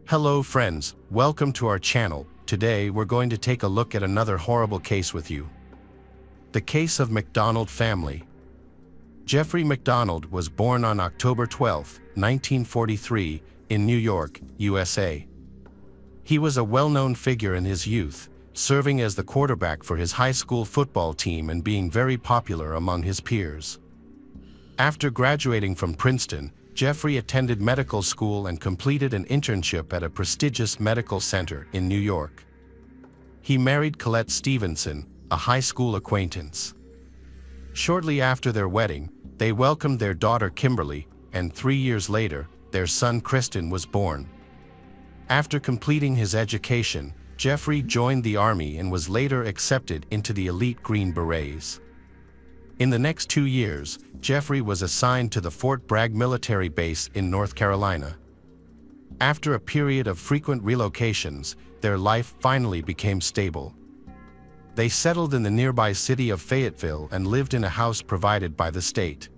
Hello friends, welcome to our channel. Today we're going to take a look at another horrible case with you. The case of MacDonald family. Jeffrey MacDonald was born on October 12, 1943, in New York, USA. He was a well-known figure in his youth, serving as the quarterback for his high school football team and being very popular among his peers. After graduating from Princeton, Jeffrey attended medical school and completed an internship at a prestigious medical center in New York. He married Colette Stevenson, a high school acquaintance. Shortly after their wedding, they welcomed their daughter Kimberly, and 3 years later, their son Kristen was born. After completing his education, Jeffrey joined the Army and was later accepted into the elite Green Berets. In the next 2 years, Jeffrey was assigned to the Fort Bragg military base in North Carolina. After a period of frequent relocations, their life finally became stable. They settled in the nearby city of Fayetteville and lived in a house provided by the state.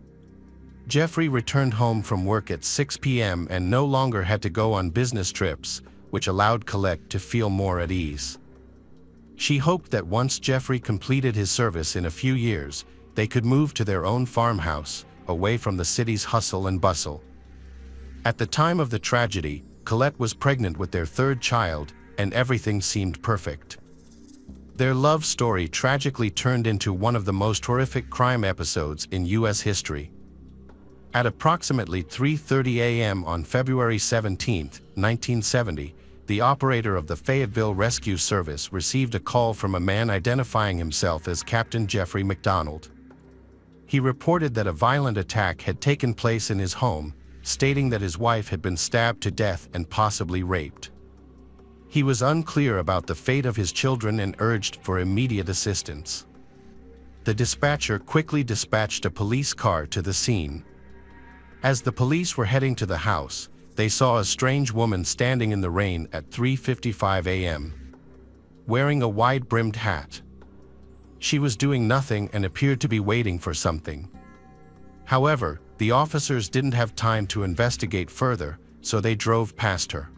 Jeffrey returned home from work at 6 p.m. and no longer had to go on business trips, which allowed Colette to feel more at ease. She hoped that once Jeffrey completed his service in a few years, they could move to their own farmhouse, away from the city's hustle and bustle. At the time of the tragedy, Colette was pregnant with their third child, and everything seemed perfect. Their love story tragically turned into one of the most horrific crime episodes in U.S. history. At approximately 3:30 a.m. on February 17, 1970, the operator of the Fayetteville Rescue Service received a call from a man identifying himself as Captain Jeffrey MacDonald. He reported that a violent attack had taken place in his home, stating that his wife had been stabbed to death and possibly raped. He was unclear about the fate of his children and urged for immediate assistance. The dispatcher quickly dispatched a police car to the scene. As the police were heading to the house, they saw a strange woman standing in the rain at 3:55 a.m., wearing a wide-brimmed hat. She was doing nothing and appeared to be waiting for something. However, the officers didn't have time to investigate further, so they drove past her.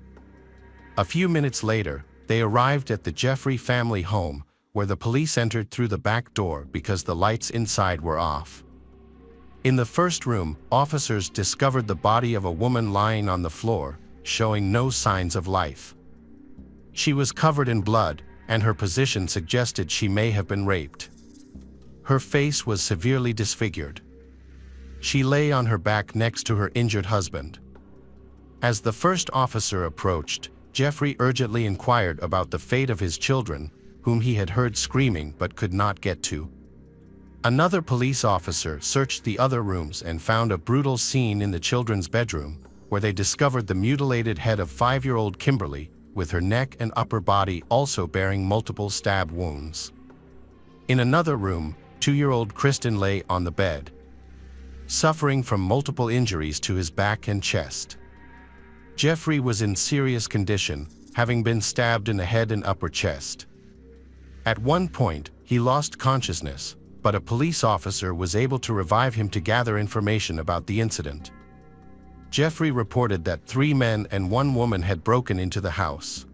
A few minutes later, they arrived at the Jeffrey family home, where the police entered through the back door because the lights inside were off. In the first room, officers discovered the body of a woman lying on the floor, showing no signs of life. She was covered in blood, and her position suggested she may have been raped. Her face was severely disfigured. She lay on her back next to her injured husband. As the first officer approached, Jeffrey urgently inquired about the fate of his children, whom he had heard screaming but could not get to. Another police officer searched the other rooms and found a brutal scene in the children's bedroom, where they discovered the mutilated head of 5-year-old Kimberly, with her neck and upper body also bearing multiple stab wounds. In another room, 2-year-old Kristen lay on the bed, suffering from multiple injuries to his back and chest. Jeffrey was in serious condition, having been stabbed in the head and upper chest. At one point, he lost consciousness, but a police officer was able to revive him to gather information about the incident. Jeffrey reported that 3 men and 1 woman had broken into the house.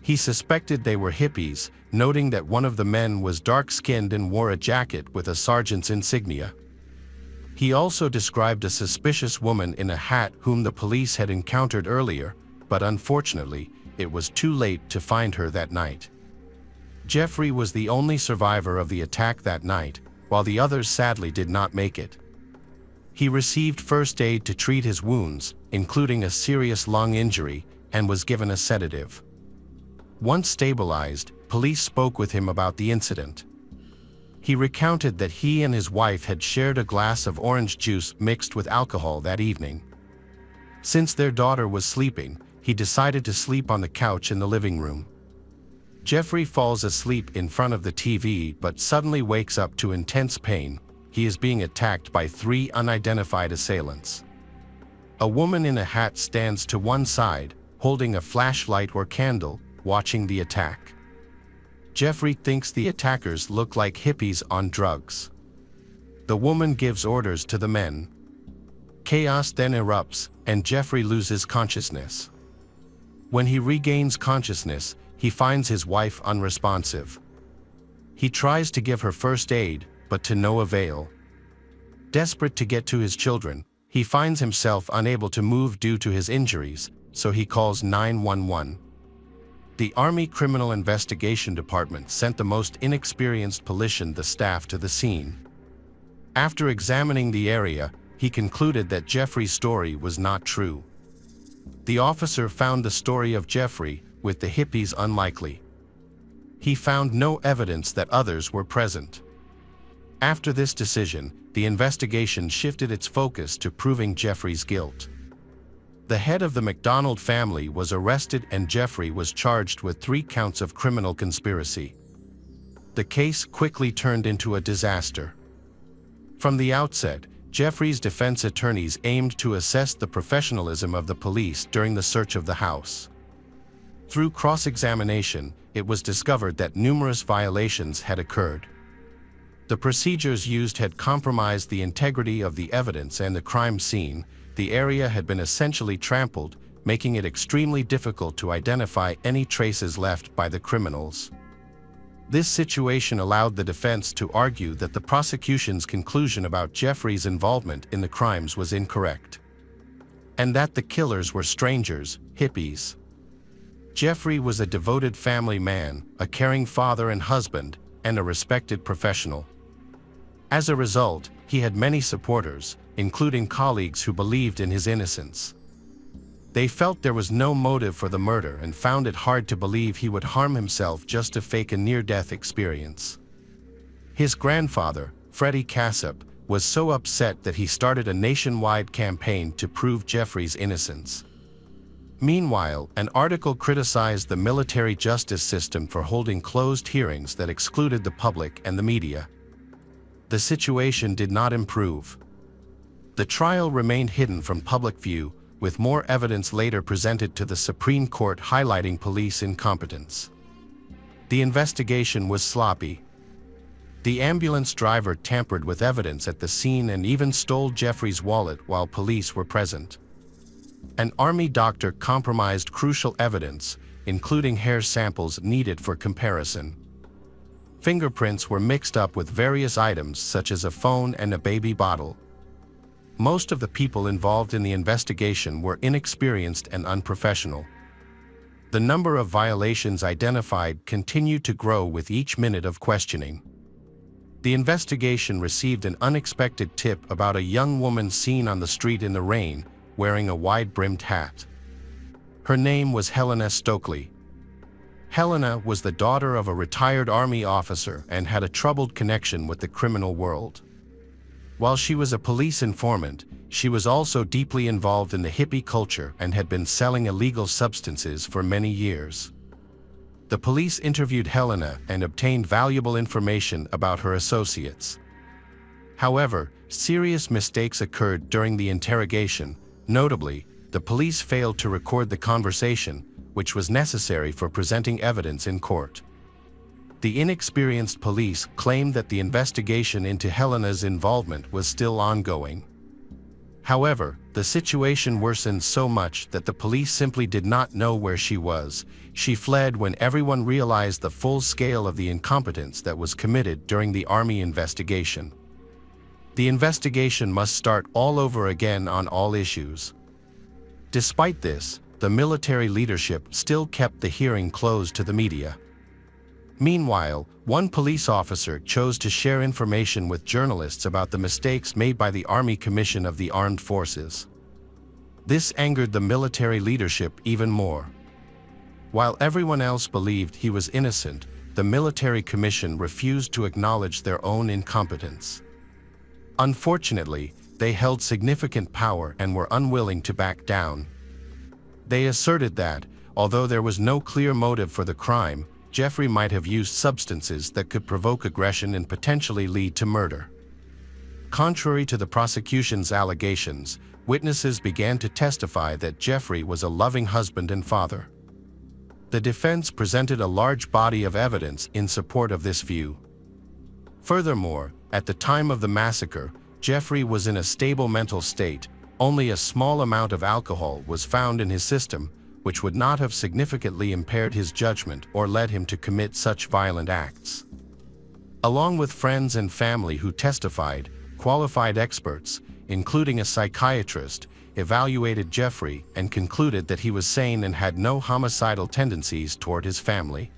He suspected they were hippies, noting that one of the men was dark-skinned and wore a jacket with a sergeant's insignia. He also described a suspicious woman in a hat whom the police had encountered earlier, but unfortunately, it was too late to find her that night. Jeffrey was the only survivor of the attack that night, while the others sadly did not make it. He received first aid to treat his wounds, including a serious lung injury, and was given a sedative. Once stabilized, police spoke with him about the incident. He recounted that he and his wife had shared a glass of orange juice mixed with alcohol that evening. Since their daughter was sleeping, he decided to sleep on the couch in the living room. Jeffrey falls asleep in front of the TV but suddenly wakes up to intense pain. He is being attacked by 3 unidentified assailants. A woman in a hat stands to one side, holding a flashlight or candle, watching the attack. Jeffrey thinks the attackers look like hippies on drugs. The woman gives orders to the men. Chaos then erupts, and Jeffrey loses consciousness. When he regains consciousness, he finds his wife unresponsive. He tries to give her first aid, but to no avail. Desperate to get to his children, he finds himself unable to move due to his injuries, so he calls 911. The Army Criminal Investigation Department sent the most inexperienced police staff to the scene. After examining the area, he concluded that Jeffrey's story was not true. The officer found the story of Jeffrey with the hippies unlikely. He found no evidence that others were present. After this decision, the investigation shifted its focus to proving Jeffrey's guilt. The head of the MacDonald family was arrested and Jeffrey was charged with 3 counts of criminal conspiracy. The case quickly turned into a disaster. From the outset, Jeffrey's defense attorneys aimed to assess the professionalism of the police during the search of the house. Through cross-examination, it was discovered that numerous violations had occurred. The procedures used had compromised the integrity of the evidence and the crime scene. The area had been essentially trampled, making it extremely difficult to identify any traces left by the criminals. This situation allowed the defense to argue that the prosecution's conclusion about Jeffrey's involvement in the crimes was incorrect, and that the killers were strangers, hippies. Jeffrey was a devoted family man, a caring father and husband, and a respected professional. As a result, he had many supporters, including colleagues who believed in his innocence. They felt there was no motive for the murder and found it hard to believe he would harm himself just to fake a near-death experience. His grandfather, Freddie Cassap, was so upset that he started a nationwide campaign to prove Jeffrey's innocence. Meanwhile, an article criticized the military justice system for holding closed hearings that excluded the public and the media. The situation did not improve. The trial remained hidden from public view, with more evidence later presented to the Supreme Court highlighting police incompetence. The investigation was sloppy. The ambulance driver tampered with evidence at the scene and even stole Jeffrey's wallet while police were present. An Army doctor compromised crucial evidence, including hair samples needed for comparison. Fingerprints were mixed up with various items such as a phone and a baby bottle. Most of the people involved in the investigation were inexperienced and unprofessional. The number of violations identified continued to grow with each minute of questioning. The investigation received an unexpected tip about a young woman seen on the street in the rain, wearing a wide-brimmed hat. Her name was Helena Stokely. Helena was the daughter of a retired Army officer and had a troubled connection with the criminal world. While she was a police informant, she was also deeply involved in the hippie culture and had been selling illegal substances for many years. The police interviewed Helena and obtained valuable information about her associates. However, serious mistakes occurred during the interrogation. Notably, the police failed to record the conversation, which was necessary for presenting evidence in court. The inexperienced police claimed that the investigation into Helena's involvement was still ongoing. However, the situation worsened so much that the police simply did not know where she was. She fled when everyone realized the full scale of the incompetence that was committed during the Army investigation. The investigation must start all over again on all issues. Despite this, the military leadership still kept the hearing closed to the media. Meanwhile, one police officer chose to share information with journalists about the mistakes made by the Army Commission of the Armed Forces. This angered the military leadership even more. While everyone else believed he was innocent, the military commission refused to acknowledge their own incompetence. Unfortunately, they held significant power and were unwilling to back down. They asserted that, although there was no clear motive for the crime, Jeffrey might have used substances that could provoke aggression and potentially lead to murder. Contrary to the prosecution's allegations, witnesses began to testify that Jeffrey was a loving husband and father. The defense presented a large body of evidence in support of this view. Furthermore, at the time of the massacre, Jeffrey was in a stable mental state. Only a small amount of alcohol was found in his system, which would not have significantly impaired his judgment or led him to commit such violent acts. Along with friends and family who testified, qualified experts, including a psychiatrist, evaluated Jeffrey and concluded that he was sane and had no homicidal tendencies toward his family.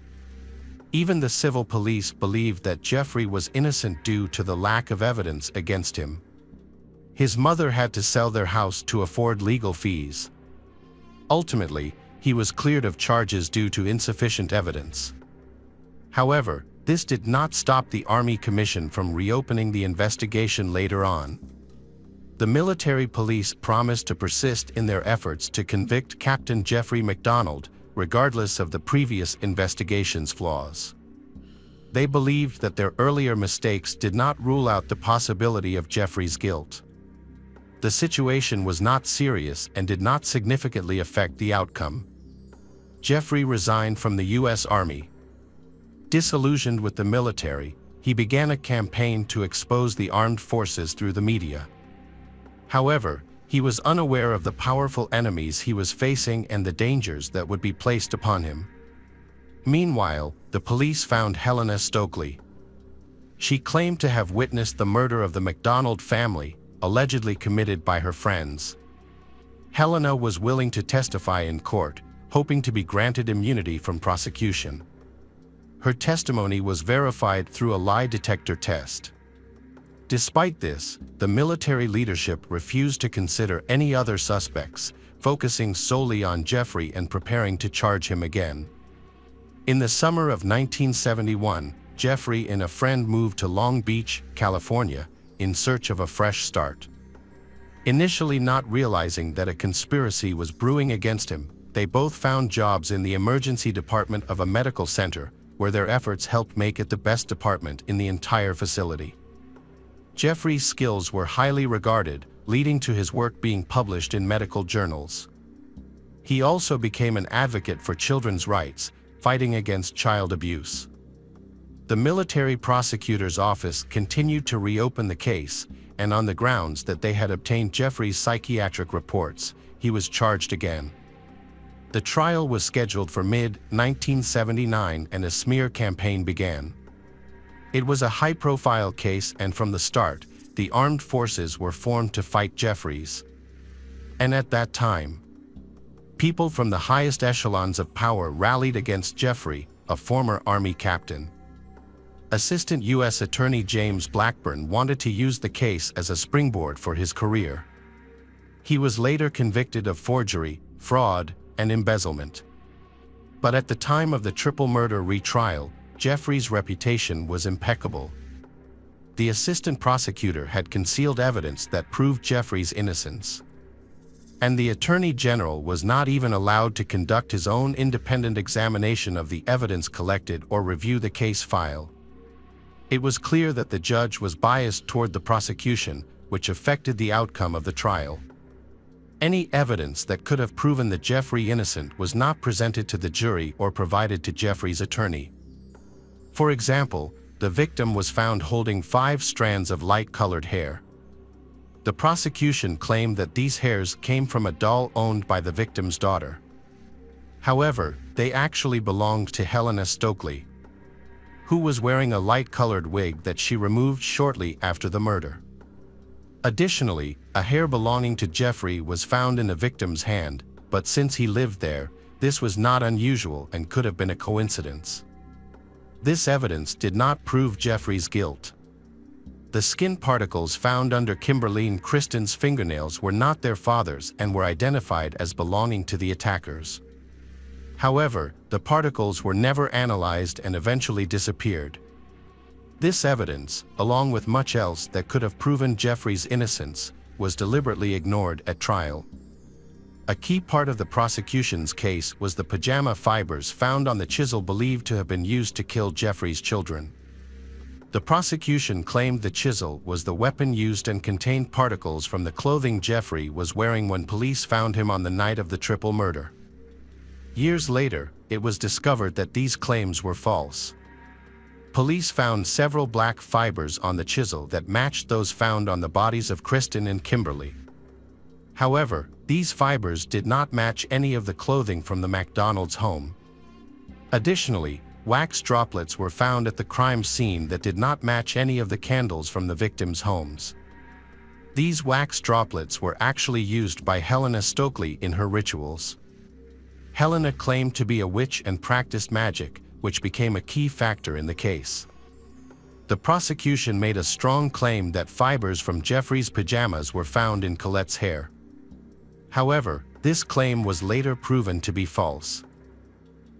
Even the civil police believed that Jeffrey was innocent due to the lack of evidence against him. His mother had to sell their house to afford legal fees. Ultimately, he was cleared of charges due to insufficient evidence. However, this did not stop the Army Commission from reopening the investigation later on. The military police promised to persist in their efforts to convict Captain Jeffrey MacDonald, regardless of the previous investigation's flaws. They believed that their earlier mistakes did not rule out the possibility of Jeffrey's guilt. The situation was not serious and did not significantly affect the outcome. Jeffrey resigned from the U.S. Army. Disillusioned with the military, he began a campaign to expose the armed forces through the media. However, he was unaware of the powerful enemies he was facing and the dangers that would be placed upon him. Meanwhile, the police found Helena Stokely. She claimed to have witnessed the murder of the MacDonald family, allegedly committed by her friends. Helena was willing to testify in court, hoping to be granted immunity from prosecution. Her testimony was verified through a lie detector test. Despite this, the military leadership refused to consider any other suspects, focusing solely on Jeffrey and preparing to charge him again. In the summer of 1971, Jeffrey and a friend moved to Long Beach, California, in search of a fresh start. Initially not realizing that a conspiracy was brewing against him, they both found jobs in the emergency department of a medical center, where their efforts helped make it the best department in the entire facility. Jeffrey's skills were highly regarded, leading to his work being published in medical journals. He also became an advocate for children's rights, fighting against child abuse. The military prosecutor's office continued to reopen the case, and on the grounds that they had obtained Jeffrey's psychiatric reports, he was charged again. The trial was scheduled for mid-1979 and a smear campaign began. It was a high-profile case, and from the start, the armed forces were formed to fight Jeffries. And at that time, people from the highest echelons of power rallied against Jeffrey, a former Army captain. Assistant U.S. Attorney James Blackburn wanted to use the case as a springboard for his career. He was later convicted of forgery, fraud, and embezzlement. But at the time of the triple murder retrial, Jeffrey's reputation was impeccable. The assistant prosecutor had concealed evidence that proved Jeffrey's innocence. And the Attorney General was not even allowed to conduct his own independent examination of the evidence collected or review the case file. It was clear that the judge was biased toward the prosecution, which affected the outcome of the trial. Any evidence that could have proven that Jeffrey innocent was not presented to the jury or provided to Jeffrey's attorney. For example, the victim was found holding 5 strands of light-colored hair. The prosecution claimed that these hairs came from a doll owned by the victim's daughter. However, they actually belonged to Helena Stokely, who was wearing a light-colored wig that she removed shortly after the murder. Additionally, a hair belonging to Jeffrey was found in the victim's hand, but since he lived there, this was not unusual and could have been a coincidence. This evidence did not prove Jeffrey's guilt. The skin particles found under Kimberly and Kristen's fingernails were not their father's and were identified as belonging to the attackers. However, the particles were never analyzed and eventually disappeared. This evidence, along with much else that could have proven Jeffrey's innocence, was deliberately ignored at trial. A key part of the prosecution's case was the pajama fibers found on the chisel believed to have been used to kill Jeffrey's children. The prosecution claimed the chisel was the weapon used and contained particles from the clothing Jeffrey was wearing when police found him on the night of the triple murder. Years later, it was discovered that these claims were false. Police found several black fibers on the chisel that matched those found on the bodies of Kristen and Kimberly. However, these fibers did not match any of the clothing from the MacDonald's home. Additionally, wax droplets were found at the crime scene that did not match any of the candles from the victims' homes. These wax droplets were actually used by Helena Stokely in her rituals. Helena claimed to be a witch and practiced magic, which became a key factor in the case. The prosecution made a strong claim that fibers from Jeffrey's pajamas were found in Colette's hair. However, this claim was later proven to be false.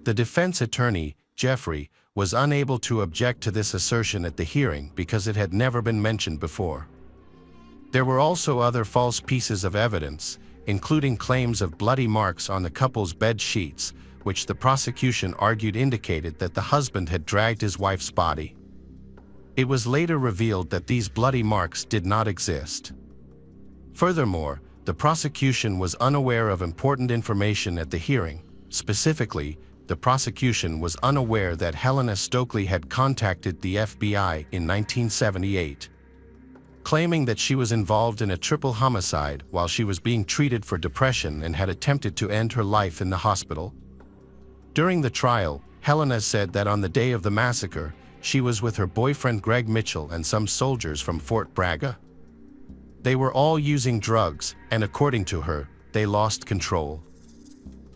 The defense attorney, Jeffrey, was unable to object to this assertion at the hearing because it had never been mentioned before. There were also other false pieces of evidence, including claims of bloody marks on the couple's bed sheets, which the prosecution argued indicated that the husband had dragged his wife's body. It was later revealed that these bloody marks did not exist. Furthermore, the prosecution was unaware of important information at the hearing. Specifically, the prosecution was unaware that Helena Stokely had contacted the FBI in 1978, claiming that she was involved in a triple homicide while she was being treated for depression and had attempted to end her life in the hospital. During the trial, Helena said that on the day of the massacre, she was with her boyfriend Greg Mitchell and some soldiers from Fort Bragg. They were all using drugs, and according to her, they lost control.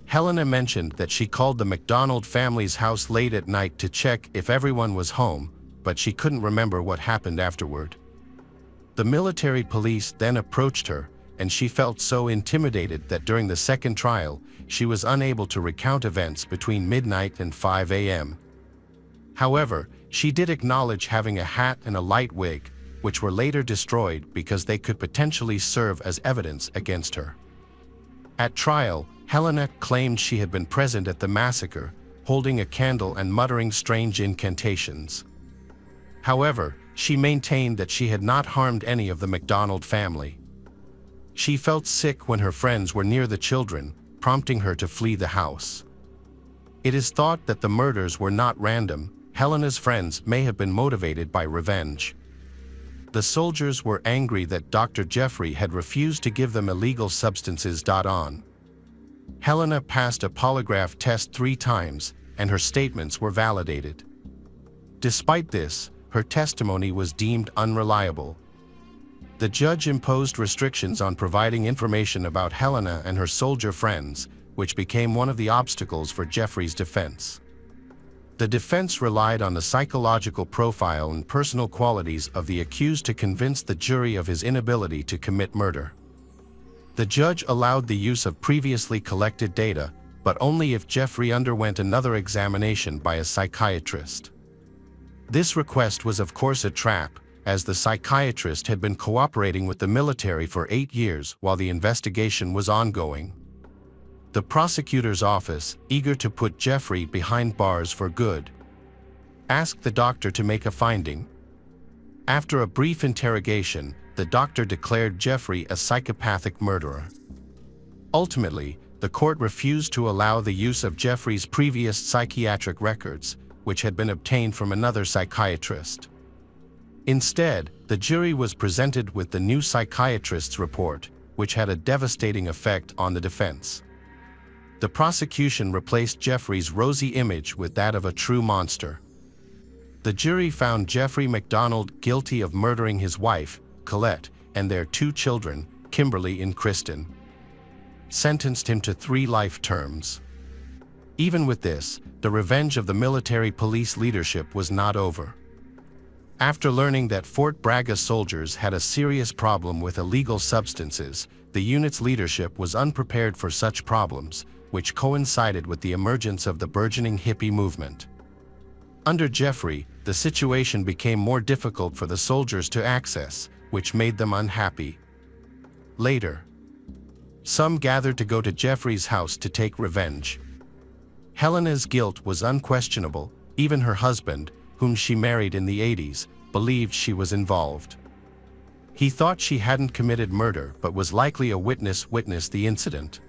Helena mentioned that she called the MacDonald family's house late at night to check if everyone was home, but she couldn't remember what happened afterward. The military police then approached her, and she felt so intimidated that during the second trial, she was unable to recount events between midnight and 5 a.m. However, she did acknowledge having a hat and a light wig, which were later destroyed because they could potentially serve as evidence against her. At trial, Helena claimed she had been present at the massacre, holding a candle and muttering strange incantations. However, she maintained that she had not harmed any of the MacDonald family. She felt sick when her friends were near the children, prompting her to flee the house. It is thought that the murders were not random. Helena's friends may have been motivated by revenge. The soldiers were angry that Dr. Jeffrey had refused to give them illegal substances. Helena passed a polygraph test 3 times, and her statements were validated. Despite this, her testimony was deemed unreliable. The judge imposed restrictions on providing information about Helena and her soldier friends, which became one of the obstacles for Jeffrey's defense. The defense relied on the psychological profile and personal qualities of the accused to convince the jury of his inability to commit murder. The judge allowed the use of previously collected data, but only if Jeffrey underwent another examination by a psychiatrist. This request was of course a trap, as the psychiatrist had been cooperating with the military for 8 years while the investigation was ongoing. The prosecutor's office, eager to put Jeffrey behind bars for good, asked the doctor to make a finding. After a brief interrogation, the doctor declared Jeffrey a psychopathic murderer. Ultimately, the court refused to allow the use of Jeffrey's previous psychiatric records, which had been obtained from another psychiatrist. Instead, the jury was presented with the new psychiatrist's report, which had a devastating effect on the defense. The prosecution replaced Jeffrey's rosy image with that of a true monster. The jury found Jeffrey MacDonald guilty of murdering his wife, Colette, and their 2 children, Kimberly and Kristen. Sentenced him to 3 life terms. Even with this, the revenge of the military police leadership was not over. After learning that Fort Bragg soldiers had a serious problem with illegal substances, the unit's leadership was unprepared for such problems, which coincided with the emergence of the burgeoning hippie movement. Under Jeffrey, the situation became more difficult for the soldiers to access, which made them unhappy. Later, some gathered to go to Jeffrey's house to take revenge. Helena's guilt was unquestionable. Even her husband, whom she married in the 80s, believed she was involved. He thought she hadn't committed murder but was likely a witness the incident.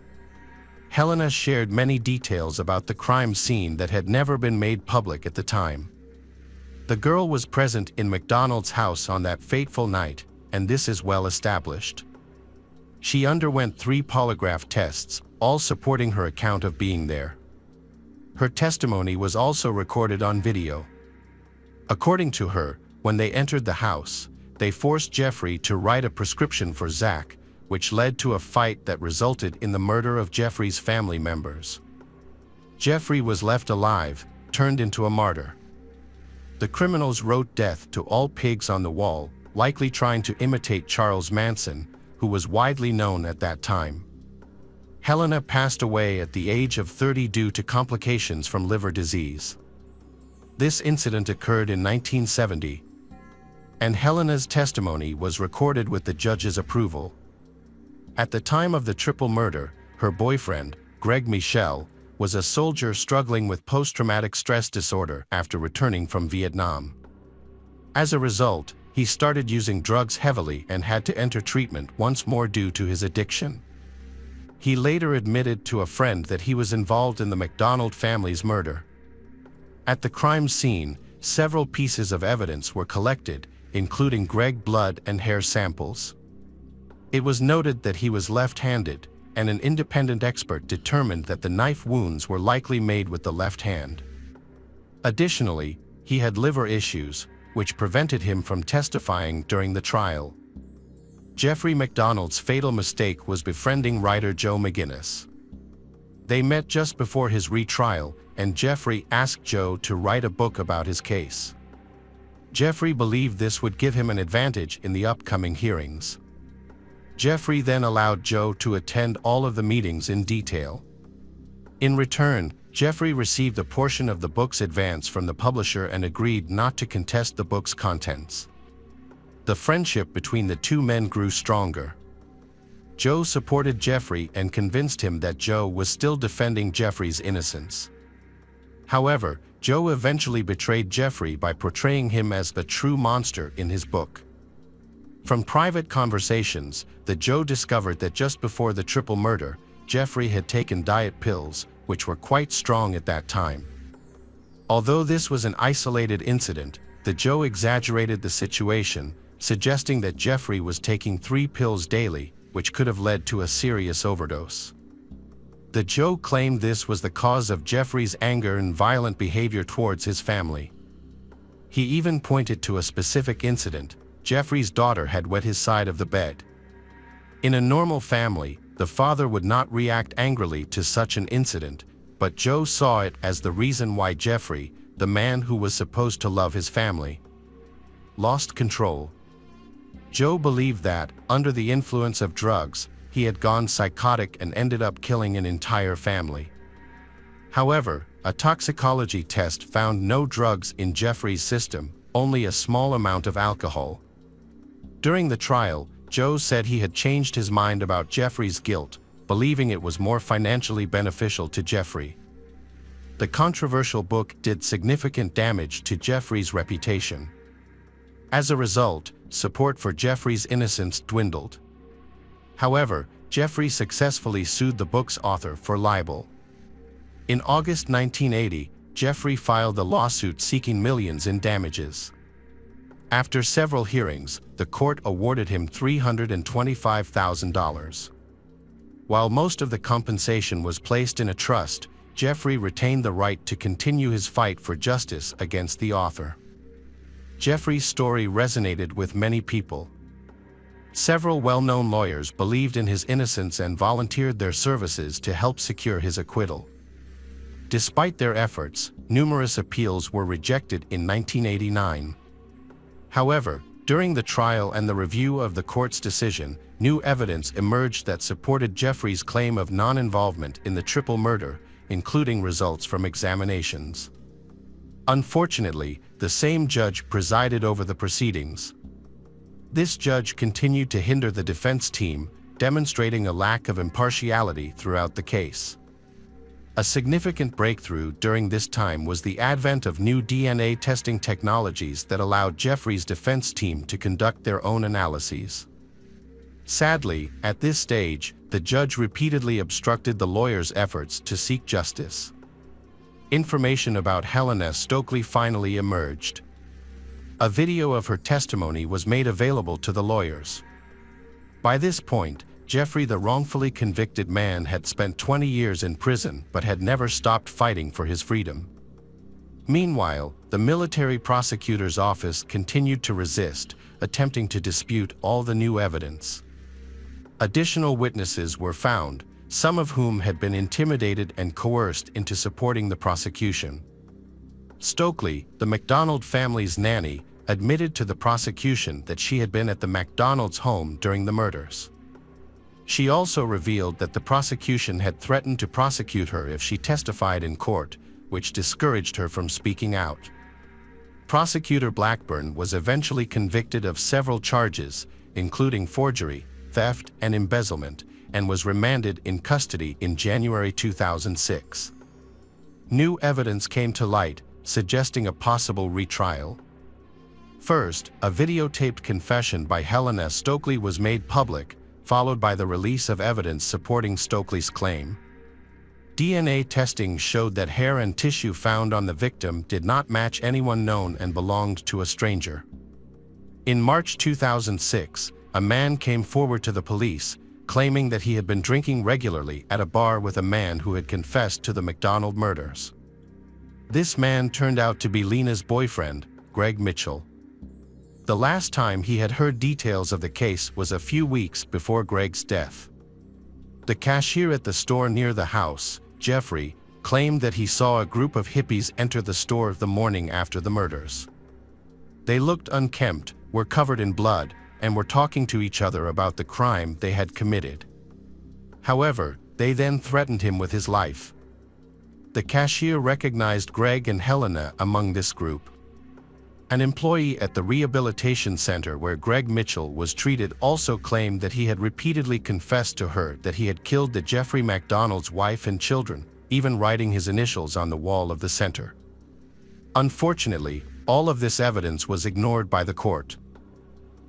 Helena shared many details about the crime scene that had never been made public at the time. The girl was present in MacDonald's house on that fateful night, and this is well established. She underwent 3 polygraph tests, all supporting her account of being there. Her testimony was also recorded on video. According to her, when they entered the house, they forced Jeffrey to write a prescription for Zach, which led to a fight that resulted in the murder of Jeffrey's family members. Jeffrey was left alive, turned into a martyr. The criminals wrote "Death to all pigs" on the wall, likely trying to imitate Charles Manson, who was widely known at that time. Helena passed away at the age of 30 due to complications from liver disease. This incident occurred in 1970, and Helena's testimony was recorded with the judge's approval. At the time of the triple murder, her boyfriend, Greg Michel, was a soldier struggling with post-traumatic stress disorder after returning from Vietnam. As a result, he started using drugs heavily and had to enter treatment once more due to his addiction. He later admitted to a friend that he was involved in the MacDonald family's murder. At the crime scene, several pieces of evidence were collected, including Greg's blood and hair samples. It was noted that he was left-handed, and an independent expert determined that the knife wounds were likely made with the left hand. Additionally, he had liver issues, which prevented him from testifying during the trial. Jeffrey MacDonald's fatal mistake was befriending writer Joe McGinnis. They met just before his retrial, and Jeffrey asked Joe to write a book about his case. Jeffrey believed this would give him an advantage in the upcoming hearings. Jeffrey then allowed Joe to attend all of the meetings in detail. In return, Jeffrey received a portion of the book's advance from the publisher and agreed not to contest the book's contents. The friendship between the two men grew stronger. Joe supported Jeffrey and convinced him that Joe was still defending Jeffrey's innocence. However, Joe eventually betrayed Jeffrey by portraying him as the true monster in his book. From private conversations, Joe discovered that just before the triple murder, Jeffrey had taken diet pills, which were quite strong at that time. Although this was an isolated incident, Joe exaggerated the situation, suggesting that Jeffrey was taking 3 pills daily, which could have led to a serious overdose. Joe claimed this was the cause of Jeffrey's anger and violent behavior towards his family. He even pointed to a specific incident: Jeffrey's daughter had wet his side of the bed. In a normal family, the father would not react angrily to such an incident, but Joe saw it as the reason why Jeffrey, the man who was supposed to love his family, lost control. Joe believed that, under the influence of drugs, he had gone psychotic and ended up killing an entire family. However, a toxicology test found no drugs in Jeffrey's system, only a small amount of alcohol. During the trial, Joe said he had changed his mind about Jeffrey's guilt, believing it was more financially beneficial to Jeffrey. The controversial book did significant damage to Jeffrey's reputation. As a result, support for Jeffrey's innocence dwindled. However, Jeffrey successfully sued the book's author for libel. In August 1980, Jeffrey filed a lawsuit seeking millions in damages. After several hearings, the court awarded him $325,000. While most of the compensation was placed in a trust, Jeffrey retained the right to continue his fight for justice against the author. Jeffrey's story resonated with many people. Several well-known lawyers believed in his innocence and volunteered their services to help secure his acquittal. Despite their efforts, numerous appeals were rejected in 1989. However, during the trial and the review of the court's decision, new evidence emerged that supported Jeffrey's claim of non-involvement in the triple murder, including results from examinations. Unfortunately, the same judge presided over the proceedings. This judge continued to hinder the defense team, demonstrating a lack of impartiality throughout the case. A significant breakthrough during this time was the advent of new DNA testing technologies that allowed Jeffrey's defense team to conduct their own analyses. Sadly, at this stage, the judge repeatedly obstructed the lawyers' efforts to seek justice. Information about Helena Stokely finally emerged. A video of her testimony was made available to the lawyers. By this point, Jeffrey, the wrongfully convicted man, had spent 20 years in prison but had never stopped fighting for his freedom. Meanwhile, the military prosecutor's office continued to resist, attempting to dispute all the new evidence. Additional witnesses were found, some of whom had been intimidated and coerced into supporting the prosecution. Stokely, the MacDonald family's nanny, admitted to the prosecution that she had been at the MacDonald's home during the murders. She also revealed that the prosecution had threatened to prosecute her if she testified in court, which discouraged her from speaking out. Prosecutor Blackburn was eventually convicted of several charges, including forgery, theft, and embezzlement, and was remanded in custody in January 2006. New evidence came to light, suggesting a possible retrial. First, a videotaped confession by Helena Stokely was made public, followed by the release of evidence supporting Stokely's claim. DNA testing showed that hair and tissue found on the victim did not match anyone known and belonged to a stranger. In March 2006, a man came forward to the police, claiming that he had been drinking regularly at a bar with a man who had confessed to the MacDonald murders. This man turned out to be Lena's boyfriend, Greg Mitchell. The last time he had heard details of the case was a few weeks before Greg's death. The cashier at the store near the house, Jeffrey, claimed that he saw a group of hippies enter the store the morning after the murders. They looked unkempt, were covered in blood, and were talking to each other about the crime they had committed. However, they then threatened him with his life. The cashier recognized Greg and Helena among this group. An employee at the rehabilitation center where Greg Mitchell was treated also claimed that he had repeatedly confessed to her that he had killed the Jeffrey MacDonald's wife and children, even writing his initials on the wall of the center. Unfortunately, all of this evidence was ignored by the court.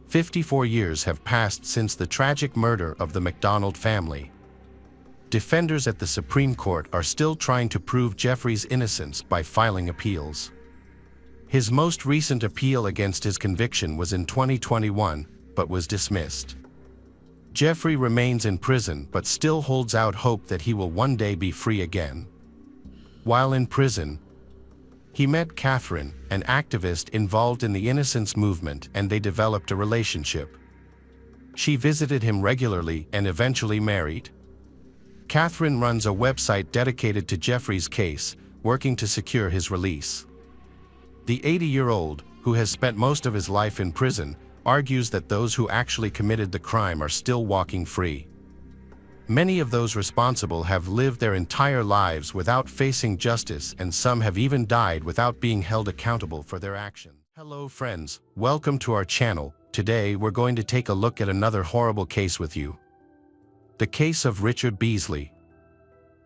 54 years have passed since the tragic murder of the MacDonald family. Defenders at the Supreme Court are still trying to prove Jeffrey's innocence by filing appeals. His most recent appeal against his conviction was in 2021, but was dismissed. Jeffrey remains in prison but still holds out hope that he will one day be free again. While in prison, he met Catherine, an activist involved in the Innocence movement, and they developed a relationship. She visited him regularly and eventually married. Catherine runs a website dedicated to Jeffrey's case, working to secure his release. The 80-year-old, who has spent most of his life in prison, argues that those who actually committed the crime are still walking free. Many of those responsible have lived their entire lives without facing justice, and some have even died without being held accountable for their actions. Hello friends, welcome to our channel. Today we're going to take a look at another horrible case with you. The case of Richard Beasley.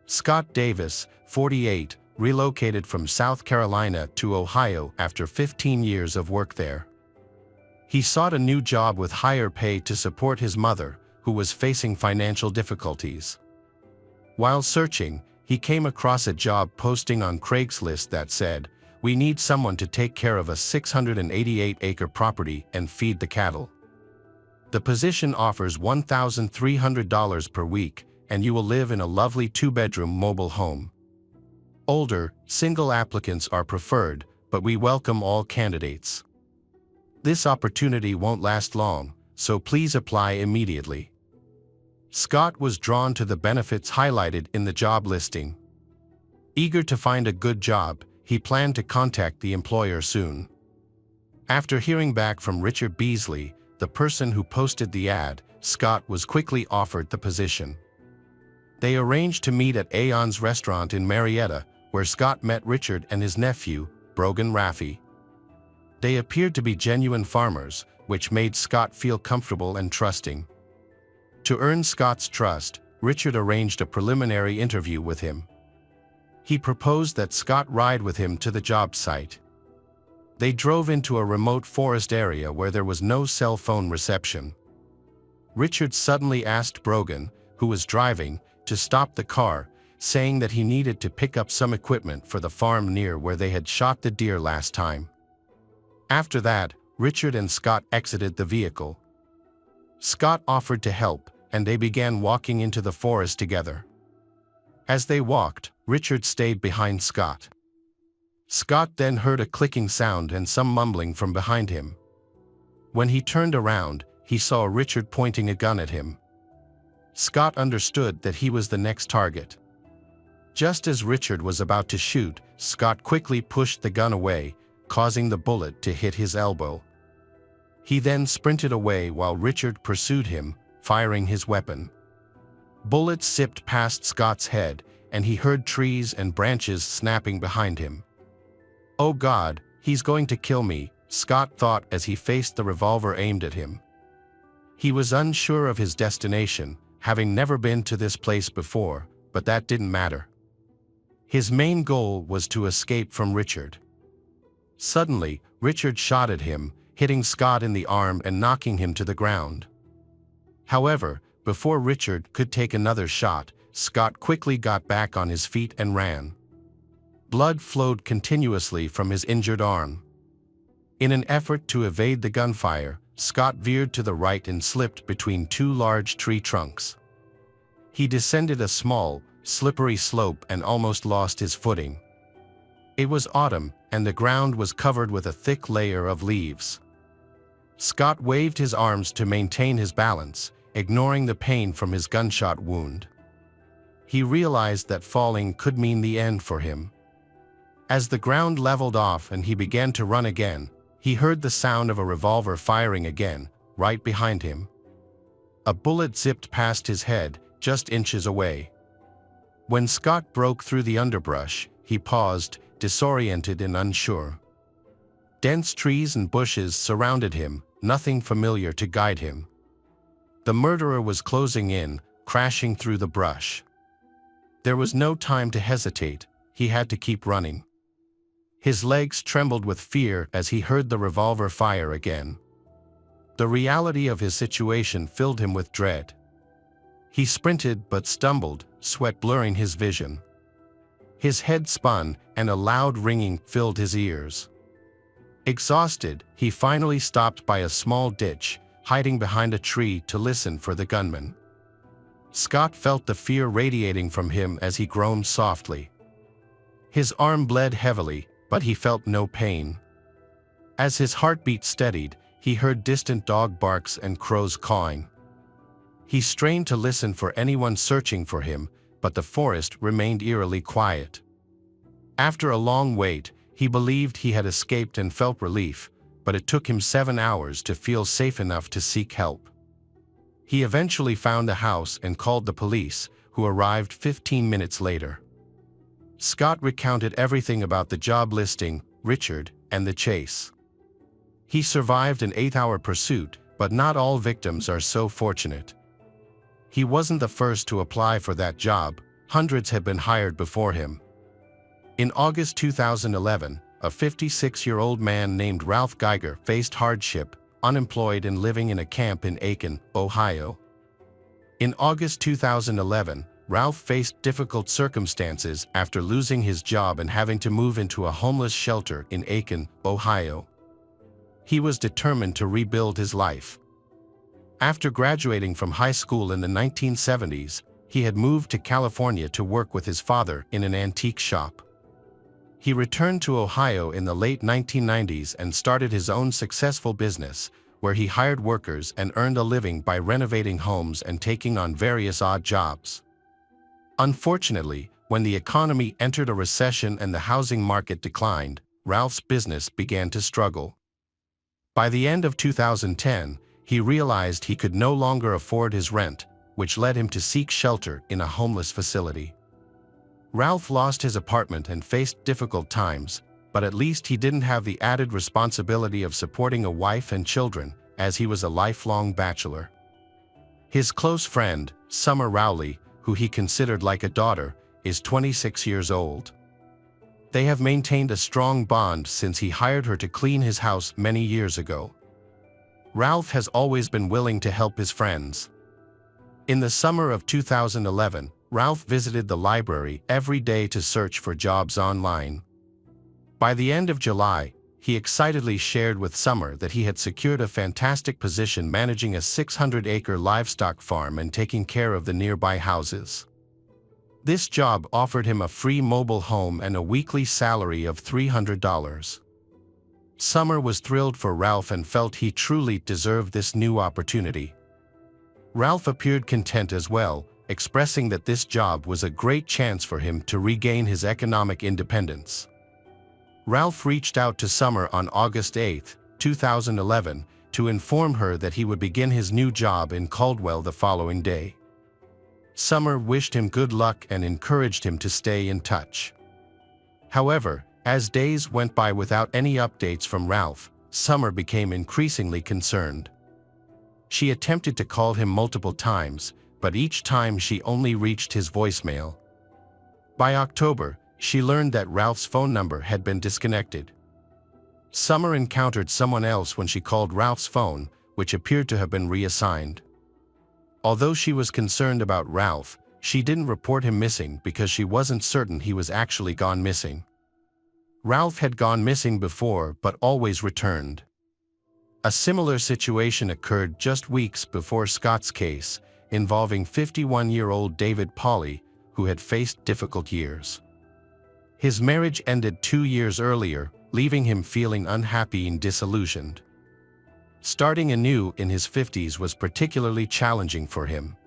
Scott Davis, 48, relocated from South Carolina to Ohio after 15 years of work there. He sought a new job with higher pay to support his mother, who was facing financial difficulties. While searching, he came across a job posting on Craigslist that said, "We need someone to take care of a 688-acre property and feed the cattle. The position offers $1,300 per week, and you will live in a lovely 2-bedroom mobile home. Older, single applicants are preferred, but we welcome all candidates. This opportunity won't last long, so please apply immediately." Scott was drawn to the benefits highlighted in the job listing. Eager to find a good job, he planned to contact the employer soon. After hearing back from Richard Beasley, the person who posted the ad, Scott was quickly offered the position. They arranged to meet at Aeon's restaurant in Marietta, where Scott met Richard and his nephew, Brogan Raffi. They appeared to be genuine farmers, which made Scott feel comfortable and trusting. To earn Scott's trust, Richard arranged a preliminary interview with him. He proposed that Scott ride with him to the job site. They drove into a remote forest area where there was no cell phone reception. Richard suddenly asked Brogan, who was driving, to stop the car, saying that he needed to pick up some equipment for the farm near where they had shot the deer last time. After that, Richard and Scott exited the vehicle. Scott offered to help, and they began walking into the forest together. As they walked, Richard stayed behind Scott. Scott then heard a clicking sound and some mumbling from behind him. When he turned around, he saw Richard pointing a gun at him. Scott understood that he was the next target. Just as Richard was about to shoot, Scott quickly pushed the gun away, causing the bullet to hit his elbow. He then sprinted away while Richard pursued him, firing his weapon. Bullets zipped past Scott's head, and he heard trees and branches snapping behind him. "Oh God, he's going to kill me," Scott thought as he faced the revolver aimed at him. He was unsure of his destination, having never been to this place before, but that didn't matter. His main goal was to escape from Richard. Suddenly, Richard shot at him, hitting Scott in the arm and knocking him to the ground. However, before Richard could take another shot, Scott quickly got back on his feet and ran. Blood flowed continuously from his injured arm. In an effort to evade the gunfire, Scott veered to the right and slipped between two large tree trunks. He descended a small, slippery slope and almost lost his footing. It was autumn, and the ground was covered with a thick layer of leaves. Scott waved his arms to maintain his balance, ignoring the pain from his gunshot wound. He realized that falling could mean the end for him. As the ground leveled off and he began to run again, he heard the sound of a revolver firing again, right behind him. A bullet zipped past his head, just inches away. When Scott broke through the underbrush, he paused, disoriented and unsure. Dense trees and bushes surrounded him, nothing familiar to guide him. The murderer was closing in, crashing through the brush. There was no time to hesitate, he had to keep running. His legs trembled with fear as he heard the revolver fire again. The reality of his situation filled him with dread. He sprinted but stumbled, sweat blurring his vision. His head spun, and a loud ringing filled his ears. Exhausted, he finally stopped by a small ditch, hiding behind a tree to listen for the gunman. Scott felt the fear radiating from him as he groaned softly. His arm bled heavily, but he felt no pain. As his heartbeat steadied, he heard distant dog barks and crows cawing. He strained to listen for anyone searching for him, but the forest remained eerily quiet. After a long wait, he believed he had escaped and felt relief, but it took him 7 hours to feel safe enough to seek help. He eventually found a house and called the police, who arrived 15 minutes later. Scott recounted everything about the job listing, Richard, and the chase. He survived an 8-hour pursuit, but not all victims are so fortunate. He wasn't the first to apply for that job, hundreds had been hired before him. In August 2011, a 56-year-old man named Ralph Geiger faced hardship, unemployed and living in a camp in Aiken, Ohio. In August 2011, Ralph faced difficult circumstances after losing his job and having to move into a homeless shelter in Aiken, Ohio. He was determined to rebuild his life. After graduating from high school in the 1970s, he had moved to California to work with his father in an antique shop. He returned to Ohio in the late 1990s and started his own successful business, where he hired workers and earned a living by renovating homes and taking on various odd jobs. Unfortunately, when the economy entered a recession and the housing market declined, Ralph's business began to struggle. By the end of 2010, he realized he could no longer afford his rent, which led him to seek shelter in a homeless facility. Ralph lost his apartment and faced difficult times, but at least he didn't have the added responsibility of supporting a wife and children, as he was a lifelong bachelor. His close friend, Summer Rowley, who he considered like a daughter, is 26 years old. They have maintained a strong bond since he hired her to clean his house many years ago. Ralph has always been willing to help his friends. In the summer of 2011, Ralph visited the library every day to search for jobs online. By the end of July, he excitedly shared with Summer that he had secured a fantastic position managing a 600-acre livestock farm and taking care of the nearby houses. This job offered him a free mobile home and a weekly salary of $300. Summer was thrilled for Ralph and felt he truly deserved this new opportunity. Ralph appeared content as well, expressing that this job was a great chance for him to regain his economic independence. Ralph reached out to Summer on August 8, 2011, to inform her that he would begin his new job in Caldwell the following day. Summer wished him good luck and encouraged him to stay in touch. However, as days went by without any updates from Ralph, Summer became increasingly concerned. She attempted to call him multiple times, but each time she only reached his voicemail. By October, she learned that Ralph's phone number had been disconnected. Summer encountered someone else when she called Ralph's phone, which appeared to have been reassigned. Although she was concerned about Ralph, she didn't report him missing because she wasn't certain he was actually gone missing. Ralph had gone missing before but always returned. A similar situation occurred just weeks before Scott's case, involving 51-year-old David Pauley, who had faced difficult years. His marriage ended 2 years earlier, leaving him feeling unhappy and disillusioned. Starting anew in his 50s was particularly challenging for him.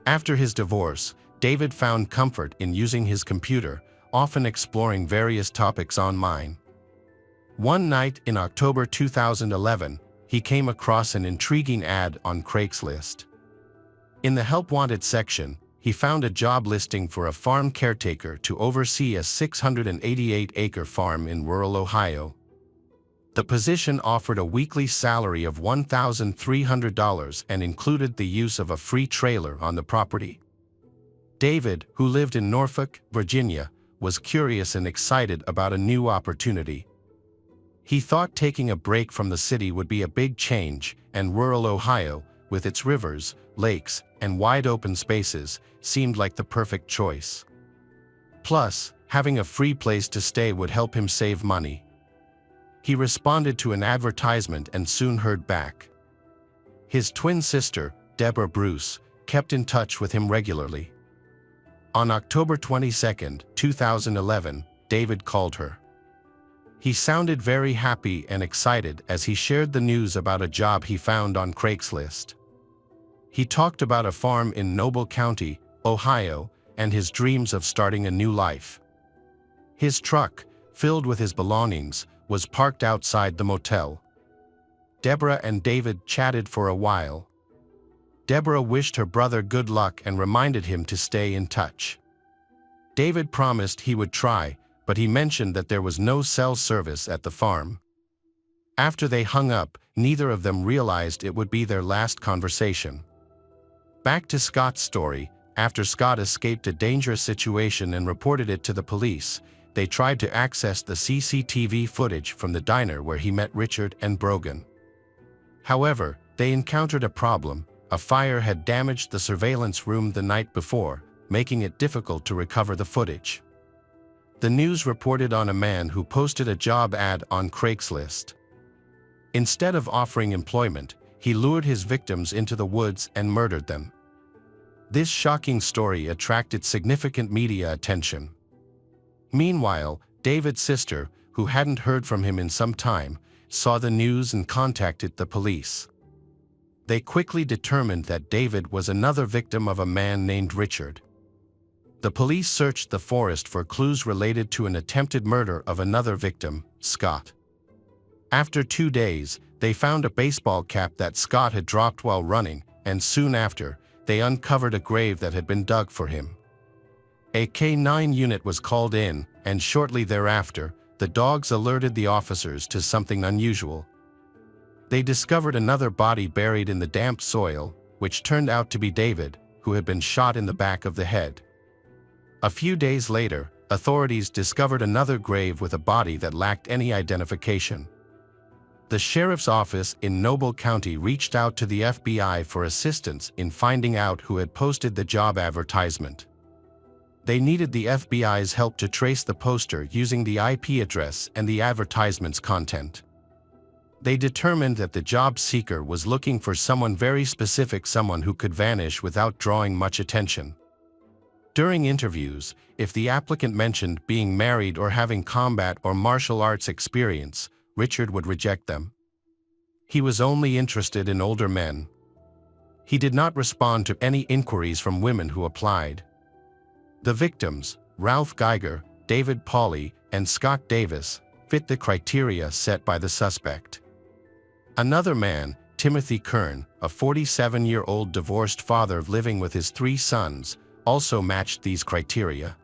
After his divorce, David found comfort in using his computer, often exploring various topics online. One night in October 2011, he came across an intriguing ad on Craigslist. In the Help Wanted section, he found a job listing for a farm caretaker to oversee a 688-acre farm in rural Ohio. The position offered a weekly salary of $1,300 and included the use of a free trailer on the property. David, who lived in Norfolk, Virginia, was curious and excited about a new opportunity. He thought taking a break from the city would be a big change, and rural Ohio, with its rivers, lakes, and wide open spaces, seemed like the perfect choice. Plus, having a free place to stay would help him save money. He responded to an advertisement and soon heard back. His twin sister, Deborah Bruce, kept in touch with him regularly. On October 22, 2011, David called her. He sounded very happy and excited as he shared the news about a job he found on Craigslist. He talked about a farm in Noble County, Ohio, and his dreams of starting a new life. His truck, filled with his belongings, was parked outside the motel. Deborah and David chatted for a while. Deborah wished her brother good luck and reminded him to stay in touch. David promised he would try, but he mentioned that there was no cell service at the farm. After they hung up, neither of them realized it would be their last conversation. Back to Scott's story, after Scott escaped a dangerous situation and reported it to the police, they tried to access the CCTV footage from the diner where he met Richard and Brogan. However, they encountered a problem. A fire had damaged the surveillance room the night before, making it difficult to recover the footage. The news reported on a man who posted a job ad on Craigslist. Instead of offering employment, he lured his victims into the woods and murdered them. This shocking story attracted significant media attention. Meanwhile, David's sister, who hadn't heard from him in some time, saw the news and contacted the police. They quickly determined that David was another victim of a man named Richard. The police searched the forest for clues related to an attempted murder of another victim, Scott. After 2 days, they found a baseball cap that Scott had dropped while running, and soon after, they uncovered a grave that had been dug for him. A K-9 unit was called in, and shortly thereafter, the dogs alerted the officers to something unusual. They discovered another body buried in the damp soil, which turned out to be David, who had been shot in the back of the head. A few days later, authorities discovered another grave with a body that lacked any identification. The sheriff's office in Noble County reached out to the FBI for assistance in finding out who had posted the job advertisement. They needed the FBI's help to trace the poster using the IP address and the advertisement's content. They determined that the job seeker was looking for someone very specific, someone who could vanish without drawing much attention. During interviews, if the applicant mentioned being married or having combat or martial arts experience, Richard would reject them. He was only interested in older men. He did not respond to any inquiries from women who applied. The victims, Ralph Geiger, David Pauly, and Scott Davis, fit the criteria set by the suspect. Another man, Timothy Kern, a 47-year-old divorced father living with his 3 sons, also matched these criteria.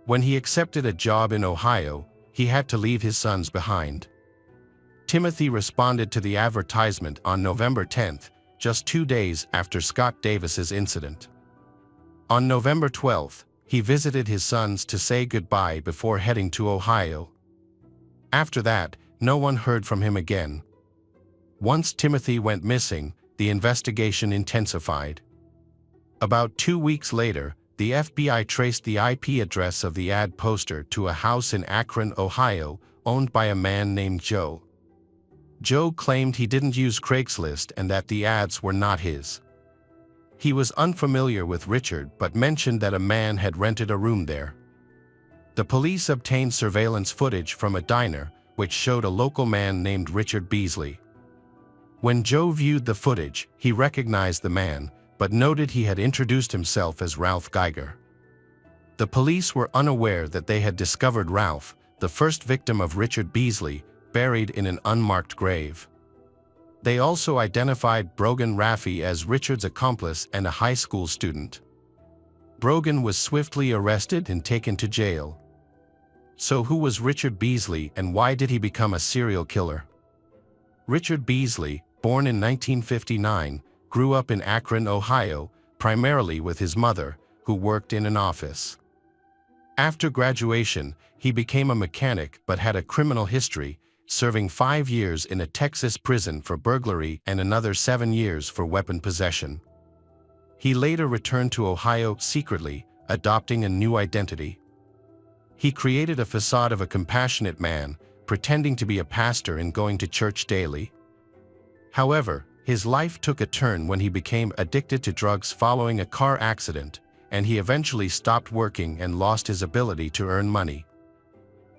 When he accepted a job in Ohio, he had to leave his sons behind. Timothy responded to the advertisement on November 10th, just 2 days after Scott Davis's incident. On November 12th, he visited his sons to say goodbye before heading to Ohio. After that, no one heard from him again. Once Timothy went missing, the investigation intensified. About 2 weeks later, the FBI traced the IP address of the ad poster to a house in Akron, Ohio, owned by a man named Joe. Joe claimed he didn't use Craigslist and that the ads were not his. He was unfamiliar with Richard but mentioned that a man had rented a room there. The police obtained surveillance footage from a diner, which showed a local man named Richard Beasley. When Joe viewed the footage, he recognized the man, but noted he had introduced himself as Ralph Geiger. The police were unaware that they had discovered Ralph, the first victim of Richard Beasley, buried in an unmarked grave. They also identified Brogan Raffi as Richard's accomplice and a high school student. Brogan was swiftly arrested and taken to jail. So who was Richard Beasley and why did he become a serial killer? Richard Beasley, born in 1959, grew up in Akron, Ohio, primarily with his mother, who worked in an office. After graduation, he became a mechanic but had a criminal history, serving 5 years in a Texas prison for burglary and another 7 years for weapon possession. He later returned to Ohio secretly, adopting a new identity. He created a facade of a compassionate man, pretending to be a pastor and going to church daily. However, his life took a turn when he became addicted to drugs following a car accident, and he eventually stopped working and lost his ability to earn money.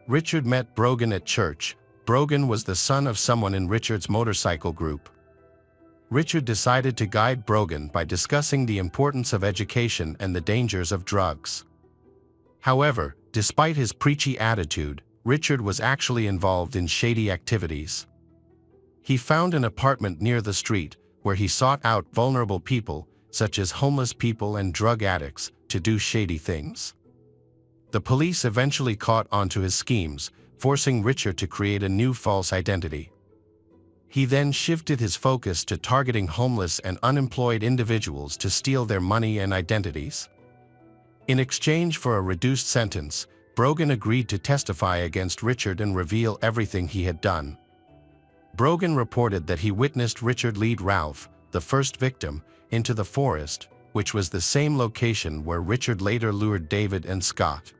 Richard met Brogan at church. Brogan was the son of someone in Richard's motorcycle group. Richard decided to guide Brogan by discussing the importance of education and the dangers of drugs. However, despite his preachy attitude, Richard was actually involved in shady activities. He found an apartment near the street where he sought out vulnerable people, such as homeless people and drug addicts, to do shady things. The police eventually caught onto his schemes, forcing Richard to create a new false identity. He then shifted his focus to targeting homeless and unemployed individuals to steal their money and identities. In exchange for a reduced sentence, Brogan agreed to testify against Richard and reveal everything he had done. Brogan reported that he witnessed Richard lead Ralph, the first victim, into the forest, which was the same location where Richard later lured David and Scott.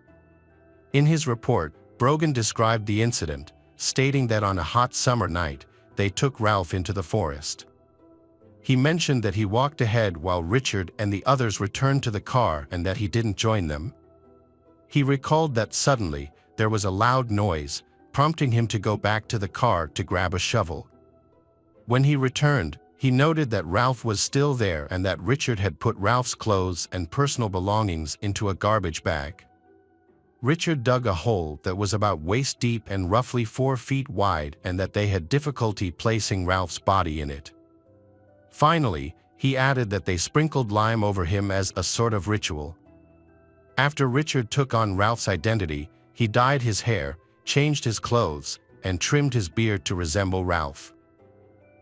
In his report, Brogan described the incident, stating that on a hot summer night, they took Ralph into the forest. He mentioned that he walked ahead while Richard and the others returned to the car and that he didn't join them. He recalled that suddenly, there was a loud noise, prompting him to go back to the car to grab a shovel. When he returned, he noted that Ralph was still there and that Richard had put Ralph's clothes and personal belongings into a garbage bag. Richard dug a hole that was about waist deep and roughly 4 feet wide and that they had difficulty placing Ralph's body in it. Finally, he added that they sprinkled lime over him as a sort of ritual. After Richard took on Ralph's identity, he dyed his hair, changed his clothes, and trimmed his beard to resemble Ralph.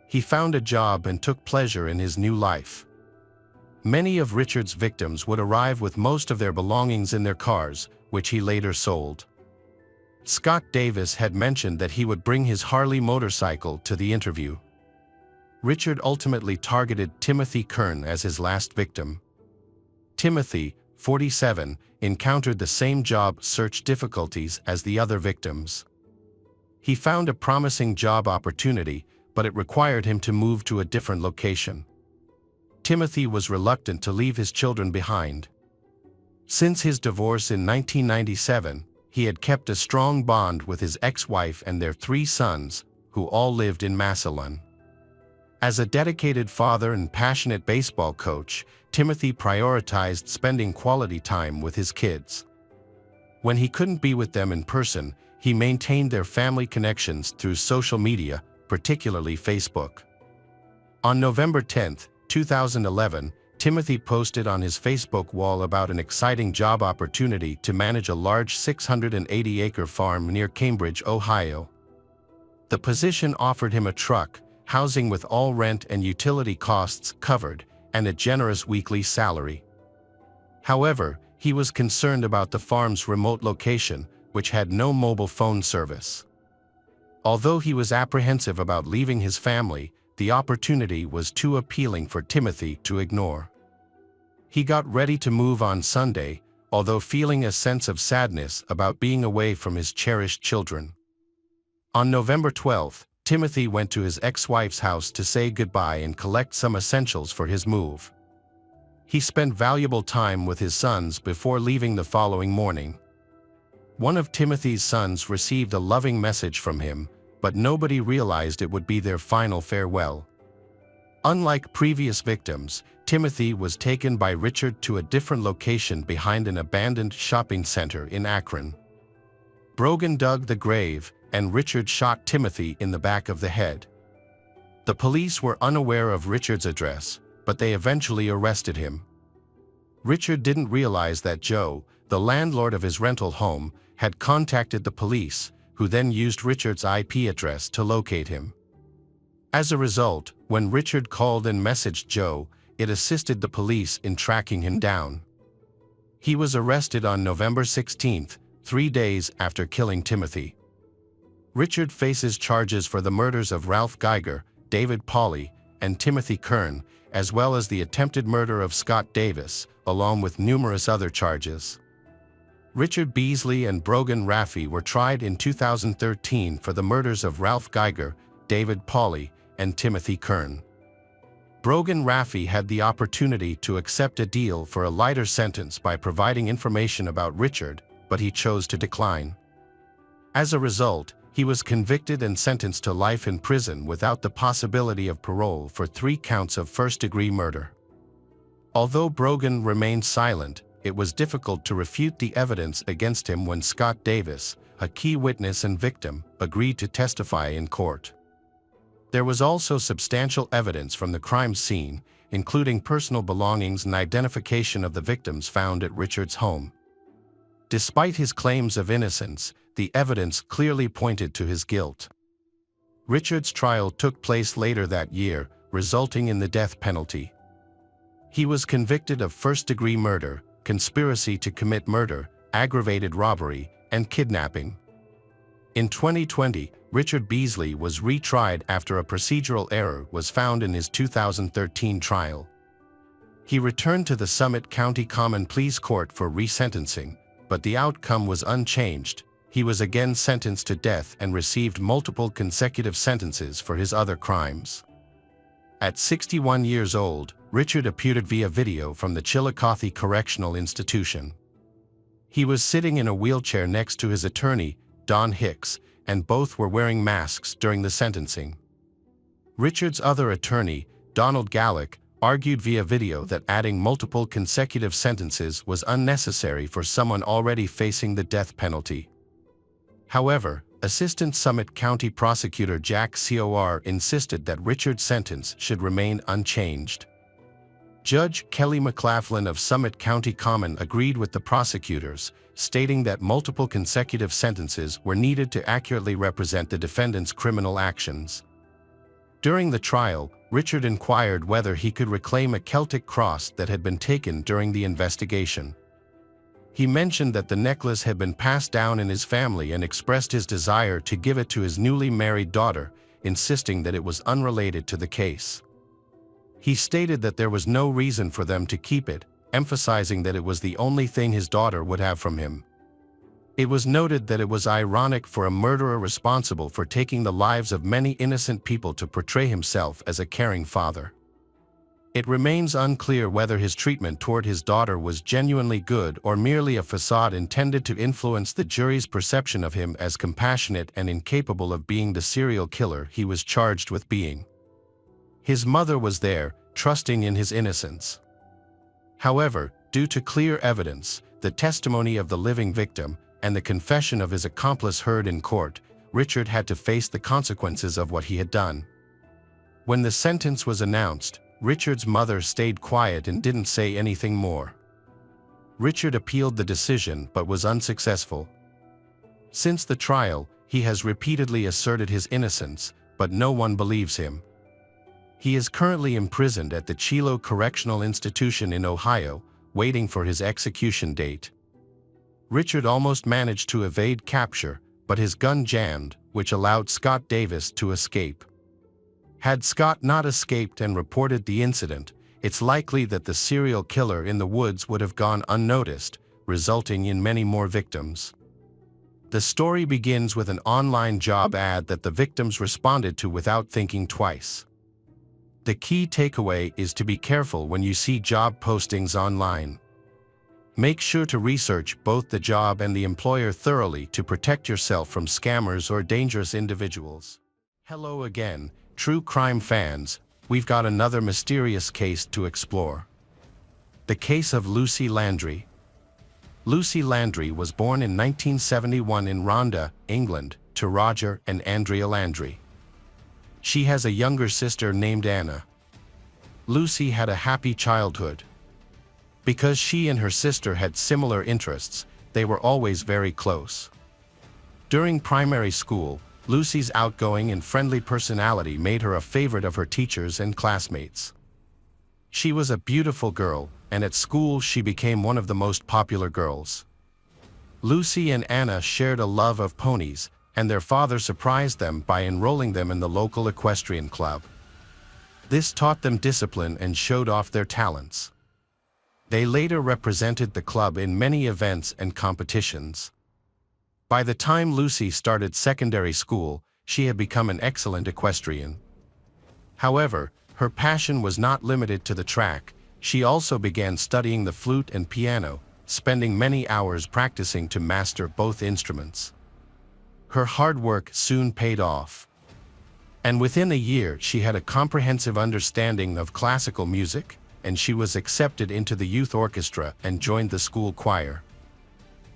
He found a job and took pleasure in his new life. Many of Richard's victims would arrive with most of their belongings in their cars, which he later sold. Scott Davis had mentioned that he would bring his Harley motorcycle to the interview. Richard ultimately targeted Timothy Kern as his last victim. Timothy, 47, encountered the same job search difficulties as the other victims. He found a promising job opportunity, but it required him to move to a different location. Timothy was reluctant to leave his children behind. Since his divorce in 1997, he had kept a strong bond with his ex-wife and their 3 sons, who all lived in Massillon. As a dedicated father and passionate baseball coach, Timothy prioritized spending quality time with his kids. When he couldn't be with them in person, he maintained their family connections through social media, particularly Facebook. On November 10, 2011, Timothy posted on his Facebook wall about an exciting job opportunity to manage a large 680-acre farm near Cambridge, Ohio. The position offered him a truck, housing with all rent and utility costs covered, and a generous weekly salary. However, he was concerned about the farm's remote location, which had no mobile phone service. Although he was apprehensive about leaving his family, the opportunity was too appealing for Timothy to ignore. He got ready to move on Sunday, although feeling a sense of sadness about being away from his cherished children. On November 12, Timothy went to his ex-wife's house to say goodbye and collect some essentials for his move. He spent valuable time with his sons before leaving the following morning. One of Timothy's sons received a loving message from him, but nobody realized it would be their final farewell. Unlike previous victims, Timothy was taken by Richard to a different location behind an abandoned shopping center in Akron. Brogan dug the grave, and Richard shot Timothy in the back of the head. The police were unaware of Richard's address, but they eventually arrested him. Richard didn't realize that Joe, the landlord of his rental home, had contacted the police, who then used Richard's IP address to locate him. As a result, when Richard called and messaged Joe, it assisted the police in tracking him down. He was arrested on November 16, 3 days after killing Timothy. Richard faces charges for the murders of Ralph Geiger, David Pauly, and Timothy Kern, as well as the attempted murder of Scott Davis, along with numerous other charges. Richard Beasley and Brogan Raffi were tried in 2013 for the murders of Ralph Geiger, David Pauly, and Timothy Kern. Brogan Raffi had the opportunity to accept a deal for a lighter sentence by providing information about Richard, but he chose to decline. As a result, he was convicted and sentenced to life in prison without the possibility of parole for 3 counts of first-degree murder. Although Brogan remained silent, it was difficult to refute the evidence against him when Scott Davis, a key witness and victim, agreed to testify in court. There was also substantial evidence from the crime scene, including personal belongings and identification of the victims found at Richard's home. Despite his claims of innocence, the evidence clearly pointed to his guilt. Richard's trial took place later that year, resulting in the death penalty. He was convicted of first-degree murder, conspiracy to commit murder, aggravated robbery, and kidnapping. In 2020, Richard Beasley was retried after a procedural error was found in his 2013 trial. He returned to the Summit County Common Pleas Court for resentencing, but the outcome was unchanged. He was again sentenced to death and received multiple consecutive sentences for his other crimes. At 61 years old, Richard appeared via video from the Chillicothe Correctional Institution. He was sitting in a wheelchair next to his attorney, Don Hicks, and both were wearing masks during the sentencing. Richard's other attorney, Donald Gallick, argued via video that adding multiple consecutive sentences was unnecessary for someone already facing the death penalty. However, Assistant Summit County Prosecutor Jack Cor insisted that Richard's sentence should remain unchanged. Judge Kelly McLaughlin of Summit County Common agreed with the prosecutors, stating that multiple consecutive sentences were needed to accurately represent the defendant's criminal actions. During the trial, Richard inquired whether he could reclaim a Celtic cross that had been taken during the investigation. He mentioned that the necklace had been passed down in his family and expressed his desire to give it to his newly married daughter, insisting that it was unrelated to the case. He stated that there was no reason for them to keep it, emphasizing that it was the only thing his daughter would have from him. It was noted that it was ironic for a murderer responsible for taking the lives of many innocent people to portray himself as a caring father. It remains unclear whether his treatment toward his daughter was genuinely good or merely a facade intended to influence the jury's perception of him as compassionate and incapable of being the serial killer he was charged with being. His mother was there, trusting in his innocence. However, due to clear evidence, the testimony of the living victim, and the confession of his accomplice heard in court, Richard had to face the consequences of what he had done. When the sentence was announced, Richard's mother stayed quiet and didn't say anything more. Richard appealed the decision but was unsuccessful. Since the trial, he has repeatedly asserted his innocence, but no one believes him. He is currently imprisoned at the Chilo Correctional Institution in Ohio, waiting for his execution date. Richard almost managed to evade capture, but his gun jammed, which allowed Scott Davis to escape. Had Scott not escaped and reported the incident, it's likely that the serial killer in the woods would have gone unnoticed, resulting in many more victims. The story begins with an online job ad that the victims responded to without thinking twice. The key takeaway is to be careful when you see job postings online. Make sure to research both the job and the employer thoroughly to protect yourself from scammers or dangerous individuals. Hello again, true crime fans. We've got another mysterious case to explore. The case of Lucy Landry. Lucy Landry was born in 1971 in Ronda, England, to Roger and Andrea Landry. She has a younger sister named Anna. Lucy had a happy childhood. Because she and her sister had similar interests, they were always very close. During primary school, Lucy's outgoing and friendly personality made her a favorite of her teachers and classmates. She was a beautiful girl, and at school she became one of the most popular girls. Lucy and Anna shared a love of ponies, and their father surprised them by enrolling them in the local equestrian club. This taught them discipline and showed off their talents. They later represented the club in many events and competitions. By the time Lucy started secondary school, she had become an excellent equestrian. However, her passion was not limited to the track. She also began studying the flute and piano, spending many hours practicing to master both instruments. Her hard work soon paid off. And within a year she had a comprehensive understanding of classical music, and she was accepted into the youth orchestra and joined the school choir.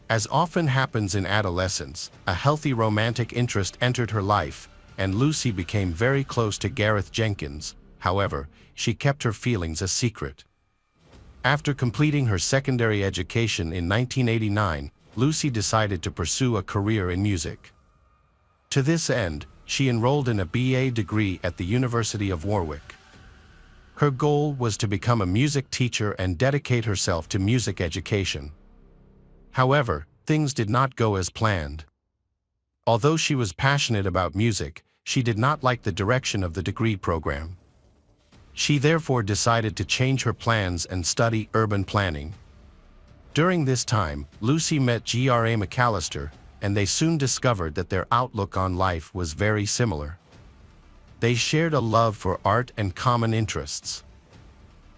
As often happens in adolescence, a healthy romantic interest entered her life, and Lucy became very close to Gareth Jenkins. However, she kept her feelings a secret. After completing her secondary education in 1989, Lucy decided to pursue a career in music. To this end, she enrolled in a BA degree at the University of Warwick. Her goal was to become a music teacher and dedicate herself to music education. However, things did not go as planned. Although she was passionate about music, she did not like the direction of the degree program. She therefore decided to change her plans and study urban planning. During this time, Lucy met G.R.A. McAllister, and they soon discovered that their outlook on life was very similar. They shared a love for art and common interests.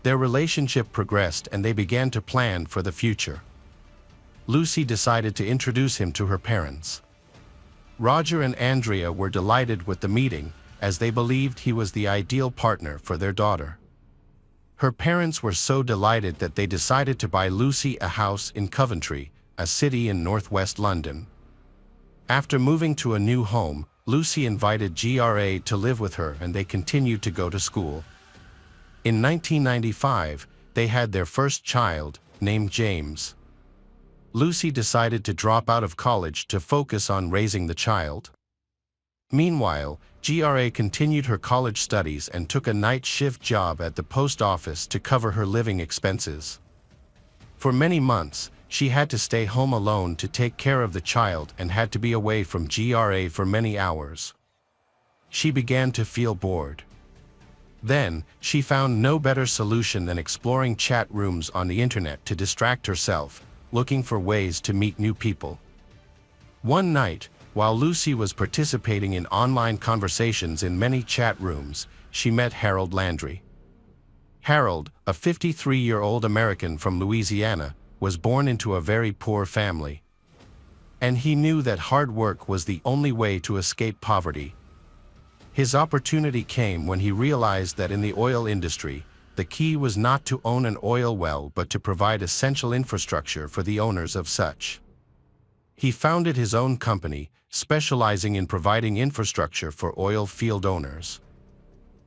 Their relationship progressed and they began to plan for the future. Lucy decided to introduce him to her parents. Roger and Andrea were delighted with the meeting, as they believed he was the ideal partner for their daughter. Her parents were so delighted that they decided to buy Lucy a house in Coventry, a city in northwest London. After moving to a new home, Lucy invited G.R.A. to live with her and they continued to go to school. In 1995, they had their first child, named James. Lucy decided to drop out of college to focus on raising the child. Meanwhile, G.R.A. continued her college studies and took a night shift job at the post office to cover her living expenses. For many months, she had to stay home alone to take care of the child and had to be away from G.R.A. for many hours. She began to feel bored. Then, she found no better solution than exploring chat rooms on the internet to distract herself, looking for ways to meet new people. One night, while Lucy was participating in online conversations in many chat rooms, she met Harold Landry. Harold, a 53-year-old American from Louisiana, was born into a very poor family. And he knew that hard work was the only way to escape poverty. His opportunity came when he realized that in the oil industry, the key was not to own an oil well but to provide essential infrastructure for the owners of such. He founded his own company, specializing in providing infrastructure for oil field owners.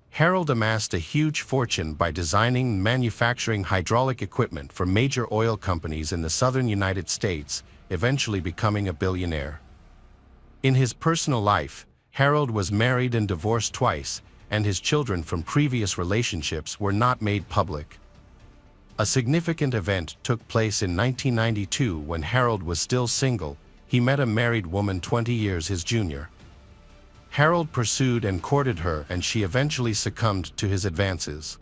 Harold amassed a huge fortune by designing and manufacturing hydraulic equipment for major oil companies in the southern United States, eventually becoming a billionaire. In his personal life, Harold was married and divorced twice, and his children from previous relationships were not made public. A significant event took place in 1992 when Harold was still single. He met a married woman 20 years his junior. Harold pursued and courted her, and she eventually succumbed to his advances.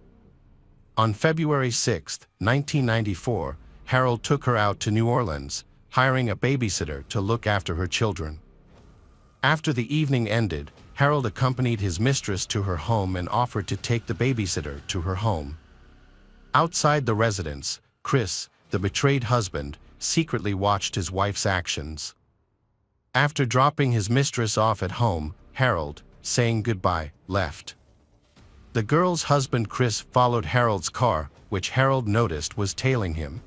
On February 6, 1994, Harold took her out to New Orleans, hiring a babysitter to look after her children. After the evening ended, Harold accompanied his mistress to her home and offered to take the babysitter to her home. Outside the residence, Chris, the betrayed husband, secretly watched his wife's actions. After dropping his mistress off at home, Harold, saying goodbye, left. The girl's husband Chris followed Harold's car, which Harold noticed was tailing him.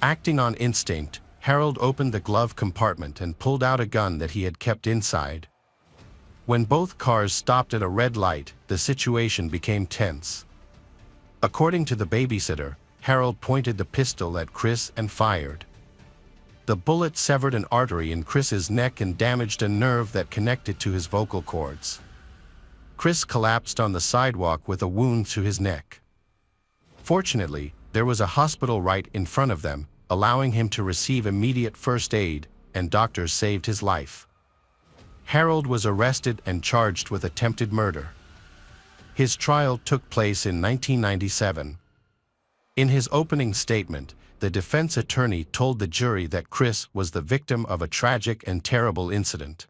Acting on instinct, Harold opened the glove compartment and pulled out a gun that he had kept inside. When both cars stopped at a red light, the situation became tense. According to the babysitter, Harold pointed the pistol at Chris and fired. The bullet severed an artery in Chris's neck and damaged a nerve that connected to his vocal cords. Chris collapsed on the sidewalk with a wound to his neck. Fortunately, there was a hospital right in front of them, allowing him to receive immediate first aid, and doctors saved his life. Harold was arrested and charged with attempted murder. His trial took place in 1997. In his opening statement, the defense attorney told the jury that Chris was the victim of a tragic and terrible incident.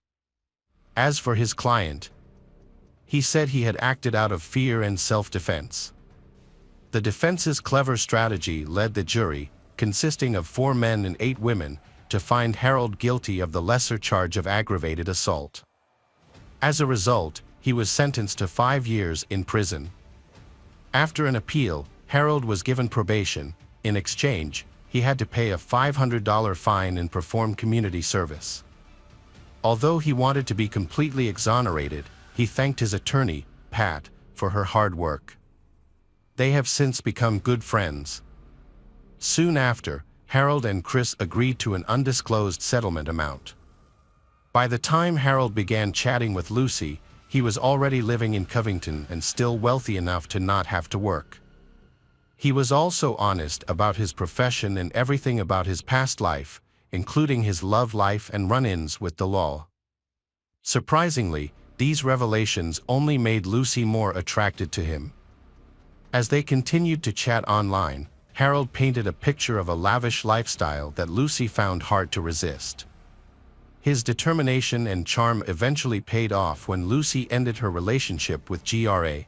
As for his client, he said he had acted out of fear and self-defense. The defense's clever strategy led the jury, consisting of 4 men and 8 women, to find Harold guilty of the lesser charge of aggravated assault. As a result, he was sentenced to 5 years in prison. After an appeal, Harold was given probation. In exchange, he had to pay a $500 fine and perform community service. Although he wanted to be completely exonerated, he thanked his attorney, Pat, for her hard work. They have since become good friends. Soon after, Harold and Chris agreed to an undisclosed settlement amount. By the time Harold began chatting with Lucy, he was already living in Covington and still wealthy enough to not have to work. He was also honest about his profession and everything about his past life, including his love life and run-ins with the law. Surprisingly, these revelations only made Lucy more attracted to him. As they continued to chat online, Harold painted a picture of a lavish lifestyle that Lucy found hard to resist. His determination and charm eventually paid off when Lucy ended her relationship with GRA.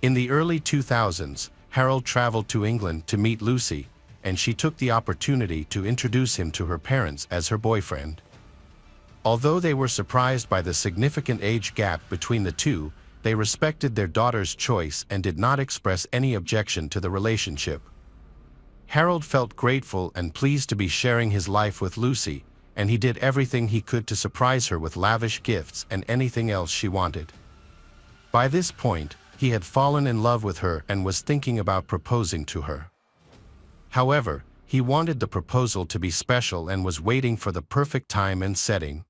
In the early 2000s, Harold traveled to England to meet Lucy, and she took the opportunity to introduce him to her parents as her boyfriend. Although they were surprised by the significant age gap between the two, they respected their daughter's choice and did not express any objection to the relationship. Harold felt grateful and pleased to be sharing his life with Lucy, and he did everything he could to surprise her with lavish gifts and anything else she wanted. By this point, he had fallen in love with her and was thinking about proposing to her. However, he wanted the proposal to be special and was waiting for the perfect time and setting.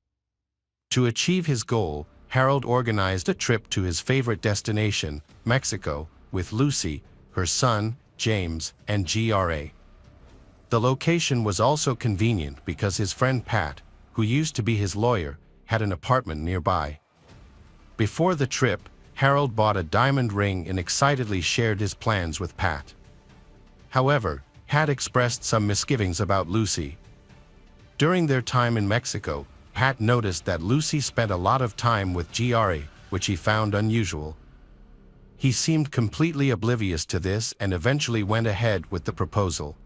To achieve his goal, Harold organized a trip to his favorite destination, Mexico, with Lucy, her son, James, and GRA. The location was also convenient because his friend Pat, who used to be his lawyer, had an apartment nearby. Before the trip, Harold bought a diamond ring and excitedly shared his plans with Pat. However, Pat expressed some misgivings about Lucy. During their time in Mexico, Pat noticed that Lucy spent a lot of time with Gary, which he found unusual. He seemed completely oblivious to this and eventually went ahead with the proposal.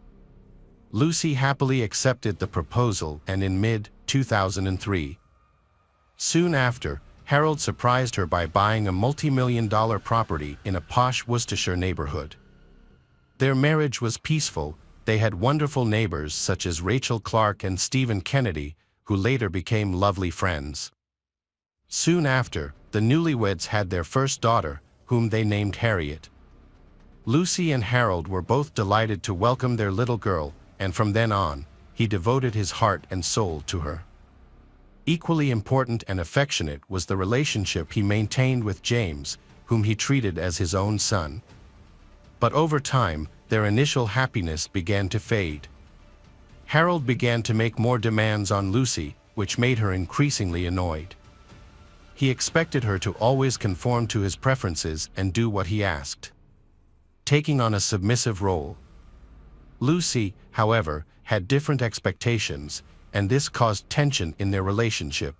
Lucy happily accepted the proposal, and in mid-2003. Soon after, Harold surprised her by buying a multi-million-dollar property in a posh Worcestershire neighborhood. Their marriage was peaceful. They had wonderful neighbors such as Rachel Clark and Stephen Kennedy, who later became lovely friends. Soon after, the newlyweds had their first daughter, whom they named Harriet. Lucy and Harold were both delighted to welcome their little girl, and from then on, he devoted his heart and soul to her. Equally important and affectionate was the relationship he maintained with James, whom he treated as his own son. But over time, their initial happiness began to fade. Harold began to make more demands on Lucy, which made her increasingly annoyed. He expected her to always conform to his preferences and do what he asked, taking on a submissive role. Lucy, however, had different expectations, and this caused tension in their relationship.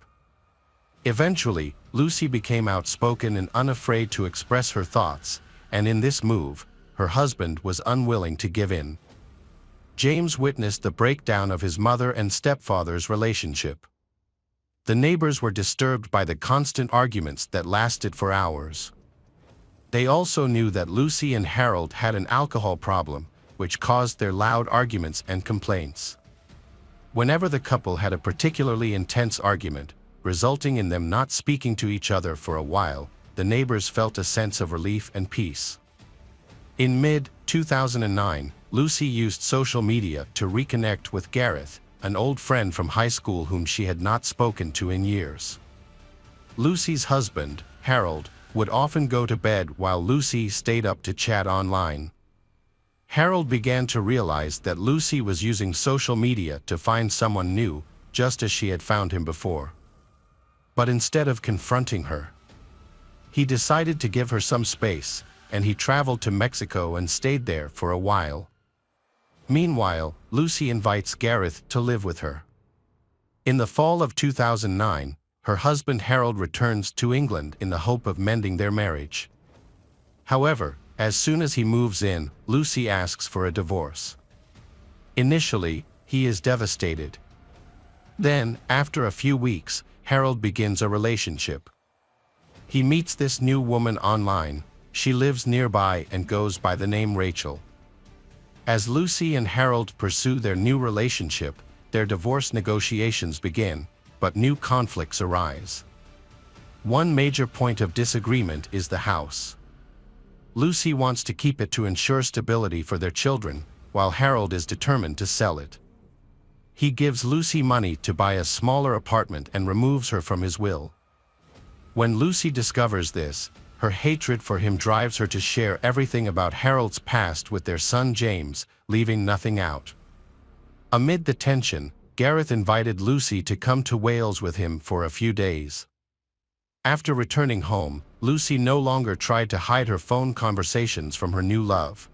Eventually, Lucy became outspoken and unafraid to express her thoughts, and in this move, her husband was unwilling to give in. James witnessed the breakdown of his mother and stepfather's relationship. The neighbors were disturbed by the constant arguments that lasted for hours. They also knew that Lucy and Harold had an alcohol problem, which caused their loud arguments and complaints. Whenever the couple had a particularly intense argument, resulting in them not speaking to each other for a while, the neighbors felt a sense of relief and peace. In mid-2009, Lucy used social media to reconnect with Gareth, an old friend from high school whom she had not spoken to in years. Lucy's husband, Harold, would often go to bed while Lucy stayed up to chat online. Harold began to realize that Lucy was using social media to find someone new, just as she had found him before. But instead of confronting her, he decided to give her some space, and he traveled to Mexico and stayed there for a while. Meanwhile, Lucy invites Gareth to live with her. In the fall of 2009, her husband Harold returns to England in the hope of mending their marriage. However, as soon as he moves in, Lucy asks for a divorce. Initially, he is devastated. Then, after a few weeks, Harold begins a relationship. He meets this new woman online. She lives nearby and goes by the name Rachel. As Lucy and Harold pursue their new relationship, their divorce negotiations begin, but new conflicts arise. One major point of disagreement is the house. Lucy wants to keep it to ensure stability for their children, while Harold is determined to sell it. He gives Lucy money to buy a smaller apartment and removes her from his will. When Lucy discovers this, her hatred for him drives her to share everything about Harold's past with their son James, leaving nothing out. Amid the tension, Gareth invited Lucy to come to Wales with him for a few days. After returning home, Lucy no longer tried to hide her phone conversations from her new love.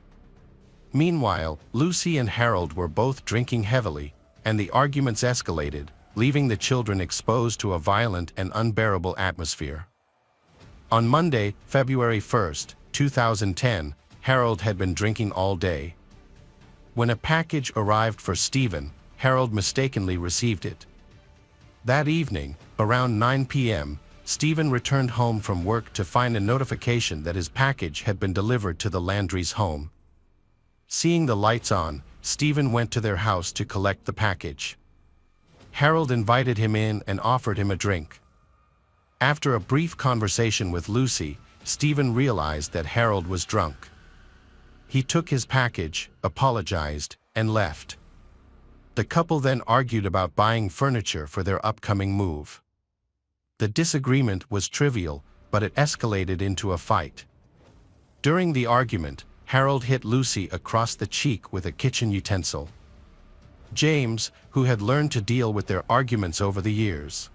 Meanwhile, Lucy and Harold were both drinking heavily, and the arguments escalated, leaving the children exposed to a violent and unbearable atmosphere. On Monday, February 1, 2010, Harold had been drinking all day. When a package arrived for Stephen, Harold mistakenly received it. That evening, around 9 p.m., Stephen returned home from work to find a notification that his package had been delivered to the Landry's home. Seeing the lights on, Stephen went to their house to collect the package. Harold invited him in and offered him a drink. After a brief conversation with Lucy, Stephen realized that Harold was drunk. He took his package, apologized, and left. The couple then argued about buying furniture for their upcoming move. The disagreement was trivial, but it escalated into a fight. During the argument, Harold hit Lucy across the cheek with a kitchen utensil. James, who had learned to deal with their arguments over the years,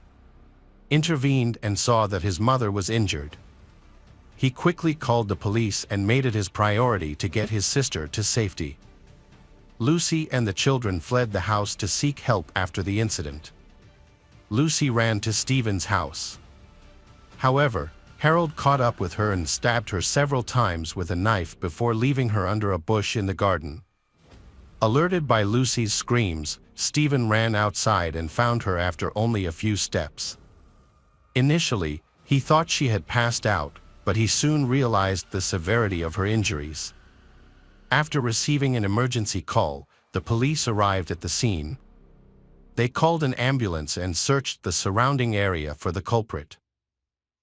intervened and saw that his mother was injured. He quickly called the police and made it his priority to get his sister to safety. Lucy and the children fled the house to seek help after the incident. Lucy ran to Stephen's house. However, Harold caught up with her and stabbed her several times with a knife before leaving her under a bush in the garden. Alerted by Lucy's screams, Stephen ran outside and found her after only a few steps. Initially, he thought she had passed out, but he soon realized the severity of her injuries. After receiving an emergency call, the police arrived at the scene. They called an ambulance and searched the surrounding area for the culprit.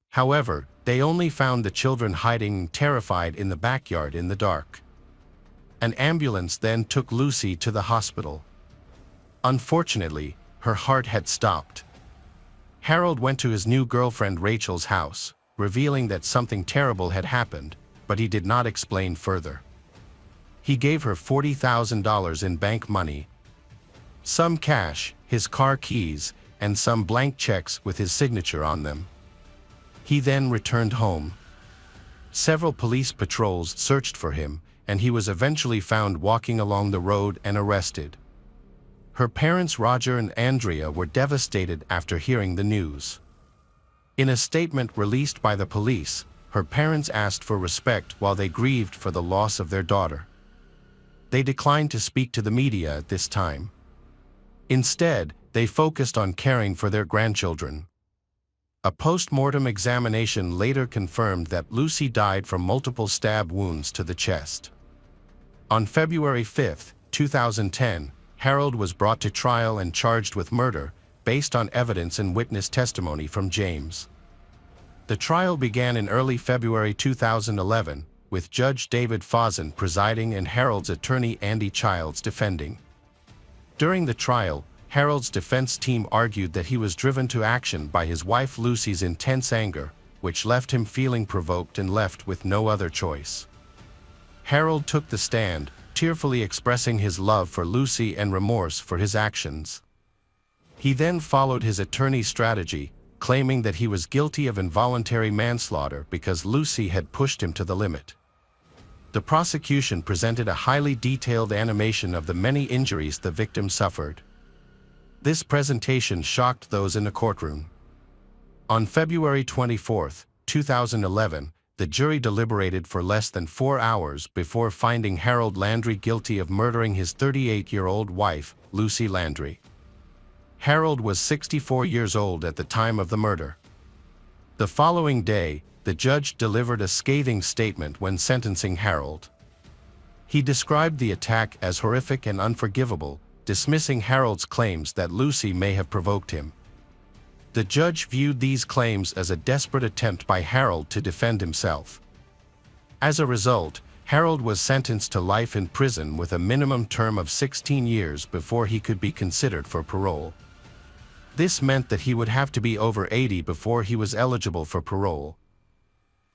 However, they only found the children hiding terrified in the backyard in the dark. An ambulance then took Lucy to the hospital. Unfortunately, her heart had stopped. Harold went to his new girlfriend Rachel's house, revealing that something terrible had happened, but he did not explain further. He gave her $40,000 in bank money, some cash, his car keys, and some blank checks with his signature on them. He then returned home. Several police patrols searched for him, and he was eventually found walking along the road and arrested. Her parents Roger and Andrea were devastated after hearing the news. In a statement released by the police, her parents asked for respect while they grieved for the loss of their daughter. They declined to speak to the media at this time. Instead, they focused on caring for their grandchildren. A post-mortem examination later confirmed that Lucy died from multiple stab wounds to the chest. On February 5, 2010, Harold was brought to trial and charged with murder, based on evidence and witness testimony from James. The trial began in early February 2011, with Judge David Fawson presiding and Harold's attorney Andy Childs defending. During the trial, Harold's defense team argued that he was driven to action by his wife Lucy's intense anger, which left him feeling provoked and left with no other choice. Harold took the stand, tearfully expressing his love for Lucy and remorse for his actions. He then followed his attorney's strategy, claiming that he was guilty of involuntary manslaughter because Lucy had pushed him to the limit. The prosecution presented a highly detailed animation of the many injuries the victim suffered. This presentation shocked those in the courtroom. On February 24, 2011, the jury deliberated for less than 4 hours before finding Harold Landry guilty of murdering his 38-year-old wife, Lucy Landry. Harold was 64 years old at the time of the murder. The following day, the judge delivered a scathing statement when sentencing Harold. He described the attack as horrific and unforgivable, dismissing Harold's claims that Lucy may have provoked him. The judge viewed these claims as a desperate attempt by Harold to defend himself. As a result, Harold was sentenced to life in prison with a minimum term of 16 years before he could be considered for parole. This meant that he would have to be over 80 before he was eligible for parole.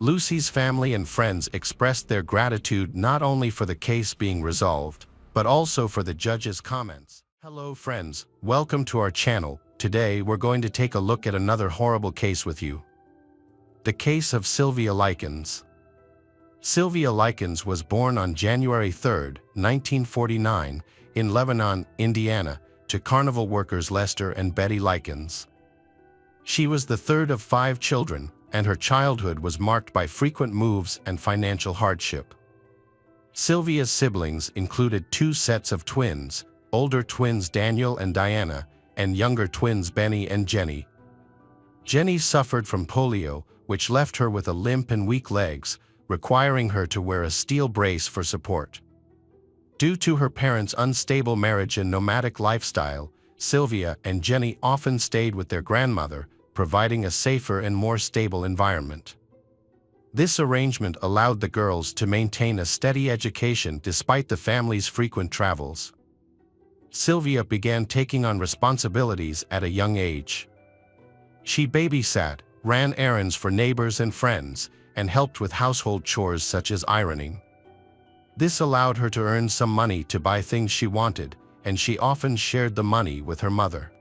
Lucy's family and friends expressed their gratitude not only for the case being resolved, but also for the judge's comments. Hello friends, welcome to our channel. Today we're going to take a look at another horrible case with you. The case of Sylvia Likens. Sylvia Likens was born on January 3, 1949, in Lebanon, Indiana, to carnival workers Lester and Betty Likens. She was the third of 5 children, and her childhood was marked by frequent moves and financial hardship. Sylvia's siblings included 2 sets of twins, older twins Daniel and Diana, and younger twins Benny and Jenny. Jenny suffered from polio, which left her with a limp and weak legs, requiring her to wear a steel brace for support. Due to her parents' unstable marriage and nomadic lifestyle, Sylvia and Jenny often stayed with their grandmother, providing a safer and more stable environment. This arrangement allowed the girls to maintain a steady education despite the family's frequent travels. Sylvia began taking on responsibilities at a young age. She babysat, ran errands for neighbors and friends, and helped with household chores such as ironing. This allowed her to earn some money to buy things she wanted, and she often shared the money with her mother.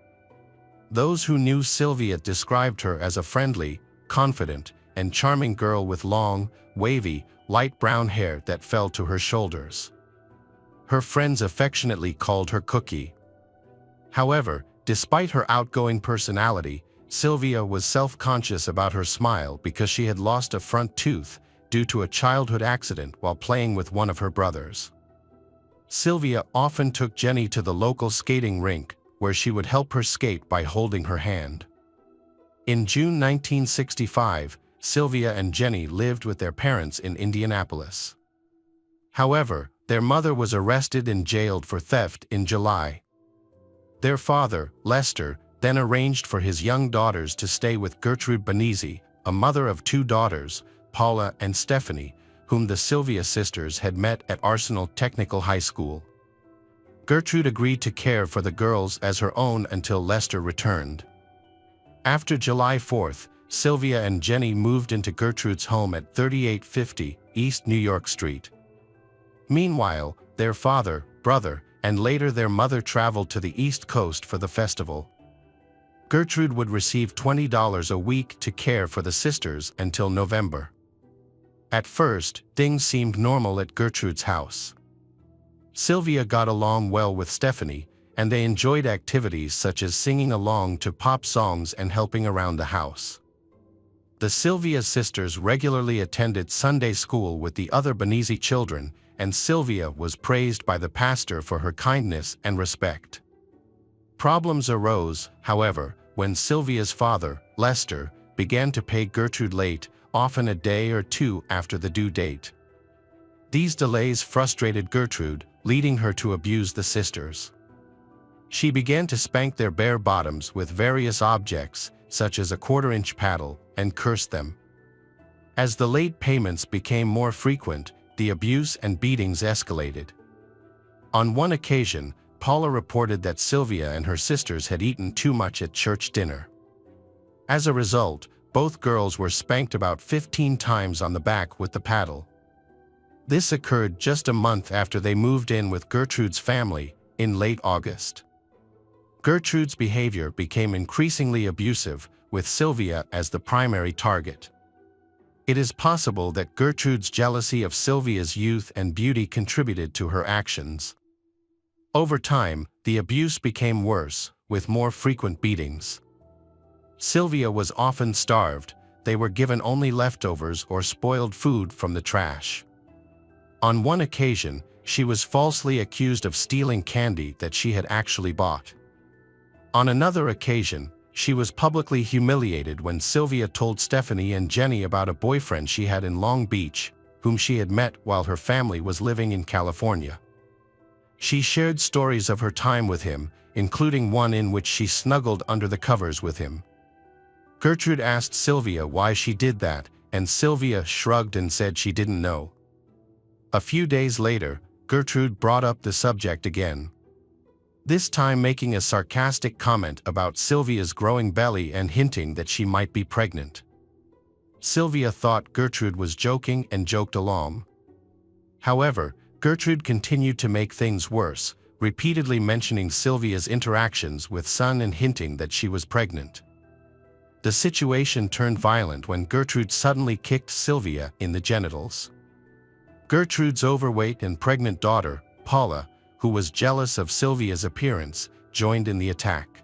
Those who knew Sylvia described her as a friendly, confident, and charming girl with long, wavy, light brown hair that fell to her shoulders. Her friends affectionately called her Cookie. However, despite her outgoing personality, Sylvia was self-conscious about her smile because she had lost a front tooth due to a childhood accident while playing with one of her brothers. Sylvia often took Jenny to the local skating rink, where she would help her skate by holding her hand. In June 1965, Sylvia and Jenny lived with their parents in Indianapolis. However, their mother was arrested and jailed for theft in July. Their father, Lester, then arranged for his young daughters to stay with Gertrude Benizzi, a mother of 2 daughters, Paula and Stephanie, whom the Sylvia sisters had met at Arsenal Technical High School. Gertrude agreed to care for the girls as her own until Lester returned. After July 4th, Sylvia and Jenny moved into Gertrude's home at 3850 East New York Street. Meanwhile, their father, brother, and later their mother traveled to the East Coast for the festival. Gertrude would receive $20 a week to care for the sisters until November. At first, things seemed normal at Gertrude's house. Sylvia got along well with Stephanie, and they enjoyed activities such as singing along to pop songs and helping around the house. The Sylvia sisters regularly attended Sunday school with the other Benizzi children, and Sylvia was praised by the pastor for her kindness and respect. Problems arose, however, when Sylvia's father, Lester, began to pay Gertrude late, often a day or 2 after the due date. These delays frustrated Gertrude, leading her to abuse the sisters. She began to spank their bare bottoms with various objects, such as a 1/4-inch paddle, and cursed them. As the late payments became more frequent, the abuse and beatings escalated. On one occasion, Paula reported that Sylvia and her sisters had eaten too much at church dinner. As a result, both girls were spanked about 15 times on the back with the paddle. This occurred just a month after they moved in with Gertrude's family, in late August. Gertrude's behavior became increasingly abusive, with Sylvia as the primary target. It is possible that Gertrude's jealousy of Sylvia's youth and beauty contributed to her actions. Over time, the abuse became worse, with more frequent beatings. Sylvia was often starved. They were given only leftovers or spoiled food from the trash. On one occasion, she was falsely accused of stealing candy that she had actually bought. On another occasion, she was publicly humiliated when Sylvia told Stephanie and Jenny about a boyfriend she had in Long Beach, whom she had met while her family was living in California. She shared stories of her time with him, including one in which she snuggled under the covers with him. Gertrude asked Sylvia why she did that, and Sylvia shrugged and said she didn't know. A few days later, Gertrude brought up the subject again, this time making a sarcastic comment about Sylvia's growing belly and hinting that she might be pregnant. Sylvia thought Gertrude was joking and joked along. However, Gertrude continued to make things worse, repeatedly mentioning Sylvia's interactions with son and hinting that she was pregnant. The situation turned violent when Gertrude suddenly kicked Sylvia in the genitals. Gertrude's overweight and pregnant daughter, Paula, who was jealous of Sylvia's appearance, joined in the attack.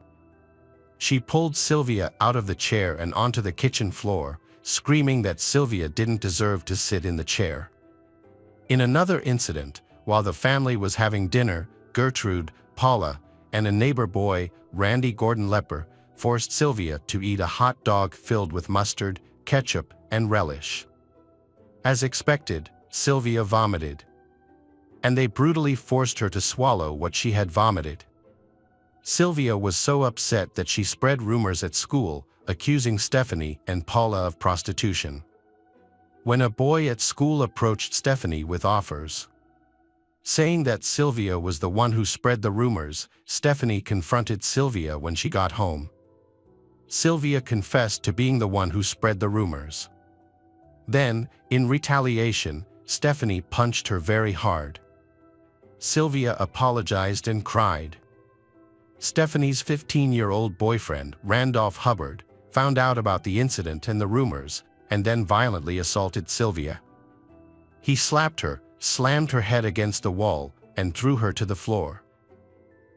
She pulled Sylvia out of the chair and onto the kitchen floor, screaming that Sylvia didn't deserve to sit in the chair. In another incident, while the family was having dinner, Gertrude, Paula, and a neighbor boy, Randy Gordon Lepper, forced Sylvia to eat a hot dog filled with mustard, ketchup, and relish. As expected, Sylvia vomited, and they brutally forced her to swallow what she had vomited. Sylvia was so upset that she spread rumors at school, accusing Stephanie and Paula of prostitution. When a boy at school approached Stephanie with offers, saying that Sylvia was the one who spread the rumors, Stephanie confronted Sylvia when she got home. Sylvia confessed to being the one who spread the rumors. Then, in retaliation, Stephanie punched her very hard. Sylvia apologized and cried. Stephanie's 15-year-old boyfriend, Randolph Hubbard, found out about the incident and the rumors, and then violently assaulted Sylvia. He slapped her, slammed her head against the wall, and threw her to the floor.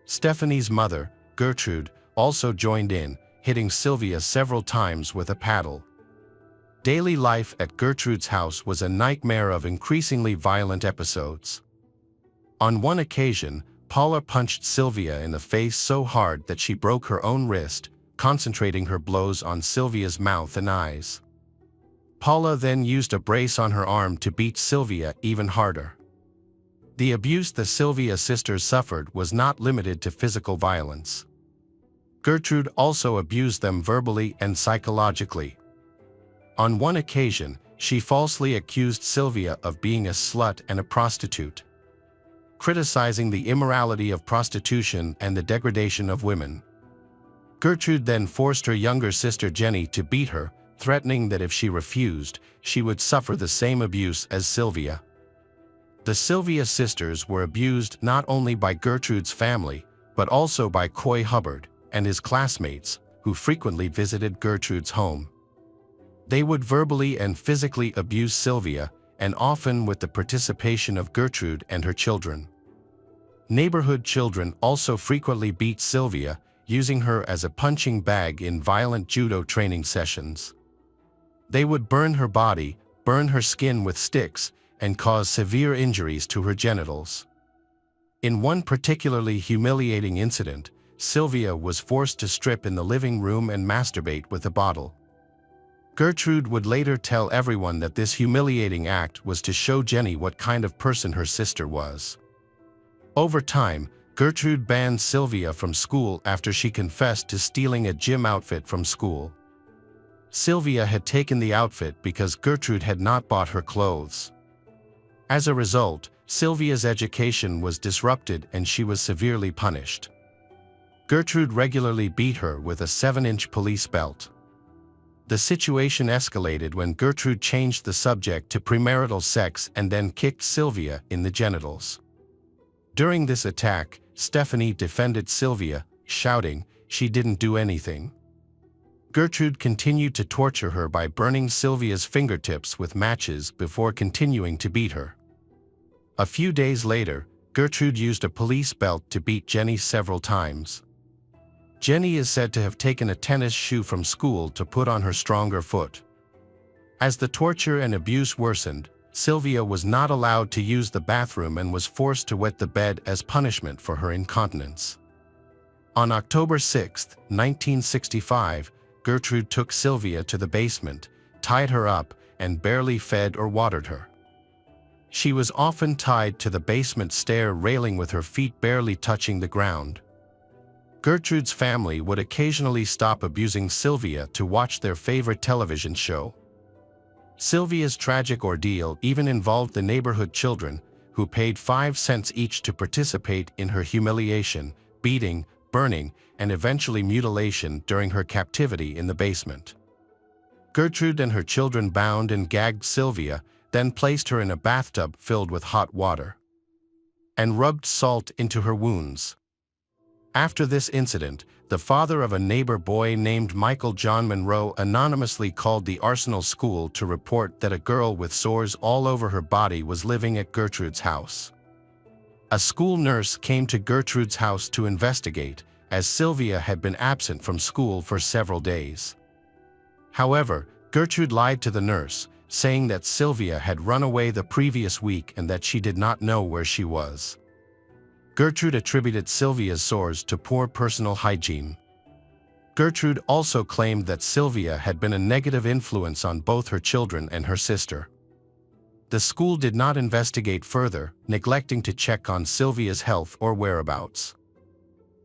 Stephanie's mother, Gertrude, also joined in, hitting Sylvia several times with a paddle. Daily life at Gertrude's house was a nightmare of increasingly violent episodes. On one occasion, Paula punched Sylvia in the face so hard that she broke her own wrist, concentrating her blows on Sylvia's mouth and eyes. Paula then used a brace on her arm to beat Sylvia even harder. The abuse the Sylvia sisters suffered was not limited to physical violence. Gertrude also abused them verbally and psychologically. On one occasion, she falsely accused Sylvia of being a slut and a prostitute, criticizing the immorality of prostitution and the degradation of women. Gertrude then forced her younger sister Jenny to beat her, threatening that if she refused, she would suffer the same abuse as Sylvia. The Sylvia sisters were abused not only by Gertrude's family, but also by Coy Hubbard and his classmates, who frequently visited Gertrude's home. They would verbally and physically abuse Sylvia, and often with the participation of Gertrude and her children. Neighborhood children also frequently beat Sylvia, using her as a punching bag in violent judo training sessions. They would burn her body, burn her skin with sticks, and cause severe injuries to her genitals. In one particularly humiliating incident, Sylvia was forced to strip in the living room and masturbate with a bottle. Gertrude would later tell everyone that this humiliating act was to show Jenny what kind of person her sister was. Over time, Gertrude banned Sylvia from school after she confessed to stealing a gym outfit from school. Sylvia had taken the outfit because Gertrude had not bought her clothes. As a result, Sylvia's education was disrupted and she was severely punished. Gertrude regularly beat her with a 7-inch police belt. The situation escalated when Gertrude changed the subject to premarital sex and then kicked Sylvia in the genitals. During this attack, Stephanie defended Sylvia, shouting, "She didn't do anything." Gertrude continued to torture her by burning Sylvia's fingertips with matches before continuing to beat her. A few days later, Gertrude used a police belt to beat Jenny several times. Jenny is said to have taken a tennis shoe from school to put on her stronger foot. As the torture and abuse worsened, Sylvia was not allowed to use the bathroom and was forced to wet the bed as punishment for her incontinence. On October 6, 1965, Gertrude took Sylvia to the basement, tied her up, and barely fed or watered her. She was often tied to the basement stair railing with her feet barely touching the ground. Gertrude's family would occasionally stop abusing Sylvia to watch their favorite television show. Sylvia's tragic ordeal even involved the neighborhood children, who paid 5 cents each to participate in her humiliation, beating, burning, and eventually mutilation during her captivity in the basement. Gertrude and her children bound and gagged Sylvia, then placed her in a bathtub filled with hot water, and rubbed salt into her wounds. After this incident, the father of a neighbor boy named Michael John Monroe anonymously called the Arsenal School to report that a girl with sores all over her body was living at Gertrude's house. A school nurse came to Gertrude's house to investigate, as Sylvia had been absent from school for several days. However, Gertrude lied to the nurse, saying that Sylvia had run away the previous week and that she did not know where she was. Gertrude attributed Sylvia's sores to poor personal hygiene. Gertrude also claimed that Sylvia had been a negative influence on both her children and her sister. The school did not investigate further, neglecting to check on Sylvia's health or whereabouts.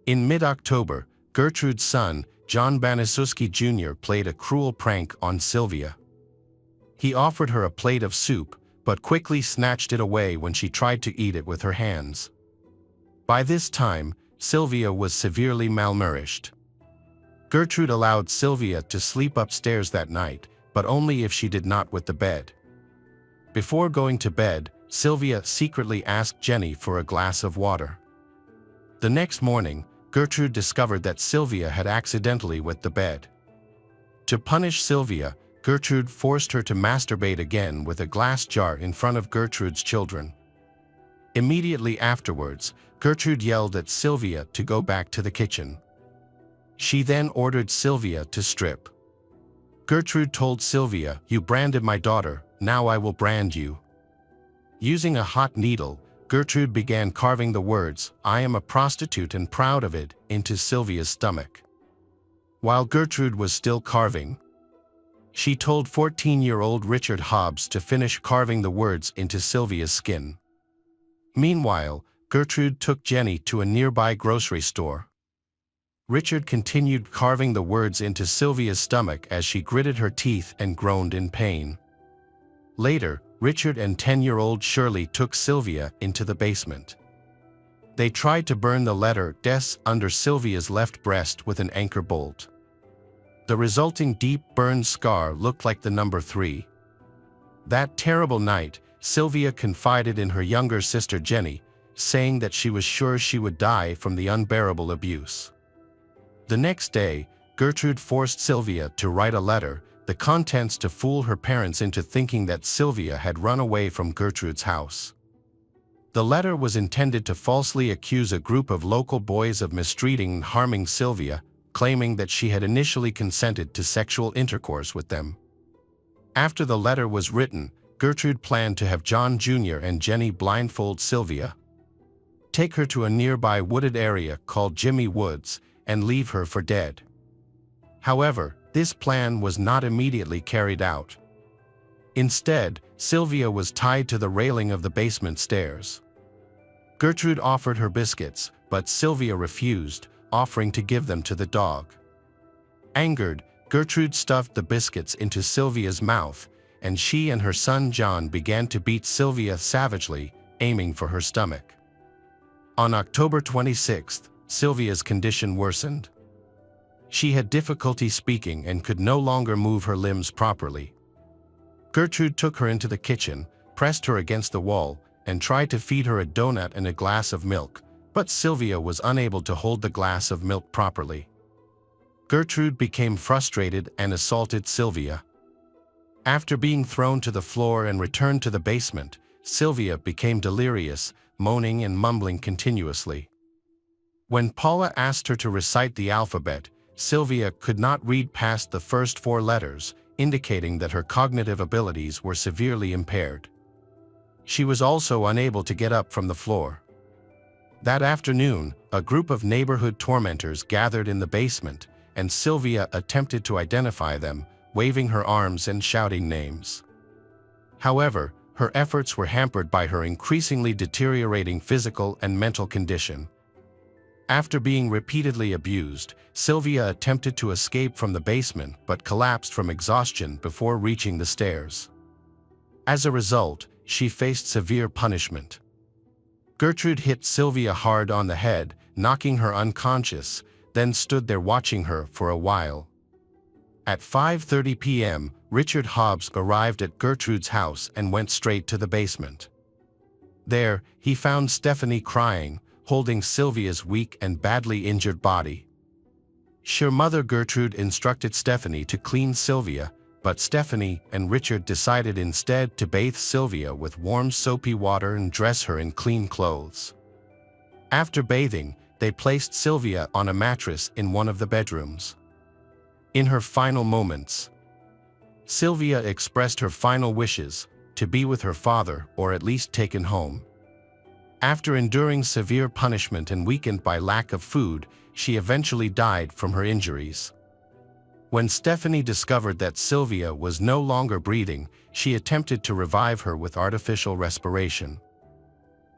In mid-October, Gertrude's son, John Banaszewski Jr., played a cruel prank on Sylvia. He offered her a plate of soup, but quickly snatched it away when she tried to eat it with her hands. By this time, Sylvia was severely malnourished. Gertrude allowed Sylvia to sleep upstairs that night, but only if she did not wet the bed. Before going to bed, Sylvia secretly asked Jenny for a glass of water. The next morning, Gertrude discovered that Sylvia had accidentally wet the bed. To punish Sylvia, Gertrude forced her to masturbate again with a glass jar in front of Gertrude's children. Immediately afterwards, Gertrude yelled at Sylvia to go back to the kitchen. She then ordered Sylvia to strip. Gertrude told Sylvia, "You branded my daughter, now I will brand you." Using a hot needle, Gertrude began carving the words, "I am a prostitute and proud of it," into Sylvia's stomach. While Gertrude was still carving, she told 14-year-old Richard Hobbs to finish carving the words into Sylvia's skin. Meanwhile, Gertrude took Jenny to a nearby grocery store. Richard continued carving the words into Sylvia's stomach as she gritted her teeth and groaned in pain. Later, Richard and 10-year-old Shirley took Sylvia into the basement. They tried to burn the letter "Des" under Sylvia's left breast with an anchor bolt. The resulting deep burned scar looked like the number 3. That terrible night, Sylvia confided in her younger sister Jenny, saying that she was sure she would die from the unbearable abuse. The next day, Gertrude forced Sylvia to write a letter, the contents to fool her parents into thinking that Sylvia had run away from Gertrude's house. The letter was intended to falsely accuse a group of local boys of mistreating and harming Sylvia, claiming that she had initially consented to sexual intercourse with them. After the letter was written, Gertrude planned to have John Jr. and Jenny blindfold Sylvia, take her to a nearby wooded area called Jimmy Woods, and leave her for dead. However, this plan was not immediately carried out. Instead, Sylvia was tied to the railing of the basement stairs. Gertrude offered her biscuits, but Sylvia refused, offering to give them to the dog. Angered, Gertrude stuffed the biscuits into Sylvia's mouth, and she and her son John began to beat Sylvia savagely, aiming for her stomach. On October 26th, Sylvia's condition worsened. She had difficulty speaking and could no longer move her limbs properly. Gertrude took her into the kitchen, pressed her against the wall, and tried to feed her a donut and a glass of milk, but Sylvia was unable to hold the glass of milk properly. Gertrude became frustrated and assaulted Sylvia. After being thrown to the floor and returned to the basement, Sylvia became delirious, moaning and mumbling continuously. When Paula asked her to recite the alphabet, Sylvia could not read past the first 4 letters, indicating that her cognitive abilities were severely impaired. She was also unable to get up from the floor. That afternoon, a group of neighborhood tormentors gathered in the basement, and Sylvia attempted to identify them, waving her arms and shouting names. However, her efforts were hampered by her increasingly deteriorating physical and mental condition. After being repeatedly abused, Sylvia attempted to escape from the basement but collapsed from exhaustion before reaching the stairs. As a result, she faced severe punishment. Gertrude hit Sylvia hard on the head, knocking her unconscious, then stood there watching her for a while. At 5:30 p.m., Richard Hobbs arrived at Gertrude's house and went straight to the basement. There, he found Stephanie crying, holding Sylvia's weak and badly injured body. Her mother Gertrude instructed Stephanie to clean Sylvia, but Stephanie and Richard decided instead to bathe Sylvia with warm soapy water and dress her in clean clothes. After bathing, they placed Sylvia on a mattress in one of the bedrooms. In her final moments, Sylvia expressed her final wishes, to be with her father or at least taken home. After enduring severe punishment and weakened by lack of food, she eventually died from her injuries. When Stephanie discovered that Sylvia was no longer breathing, she attempted to revive her with artificial respiration.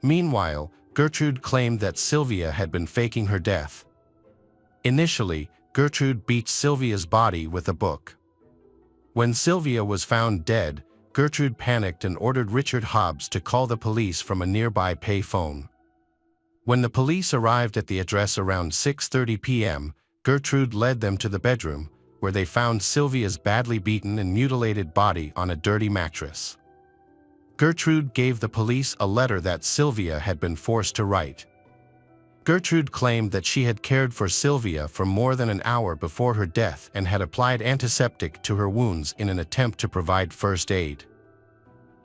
Meanwhile, Gertrude claimed that Sylvia had been faking her death. Initially, Gertrude beat Sylvia's body with a book. When Sylvia was found dead, Gertrude panicked and ordered Richard Hobbs to call the police from a nearby pay phone. When the police arrived at the address around 6:30 p.m., Gertrude led them to the bedroom, where they found Sylvia's badly beaten and mutilated body on a dirty mattress. Gertrude gave the police a letter that Sylvia had been forced to write. Gertrude claimed that she had cared for Sylvia for more than an hour before her death and had applied antiseptic to her wounds in an attempt to provide first aid.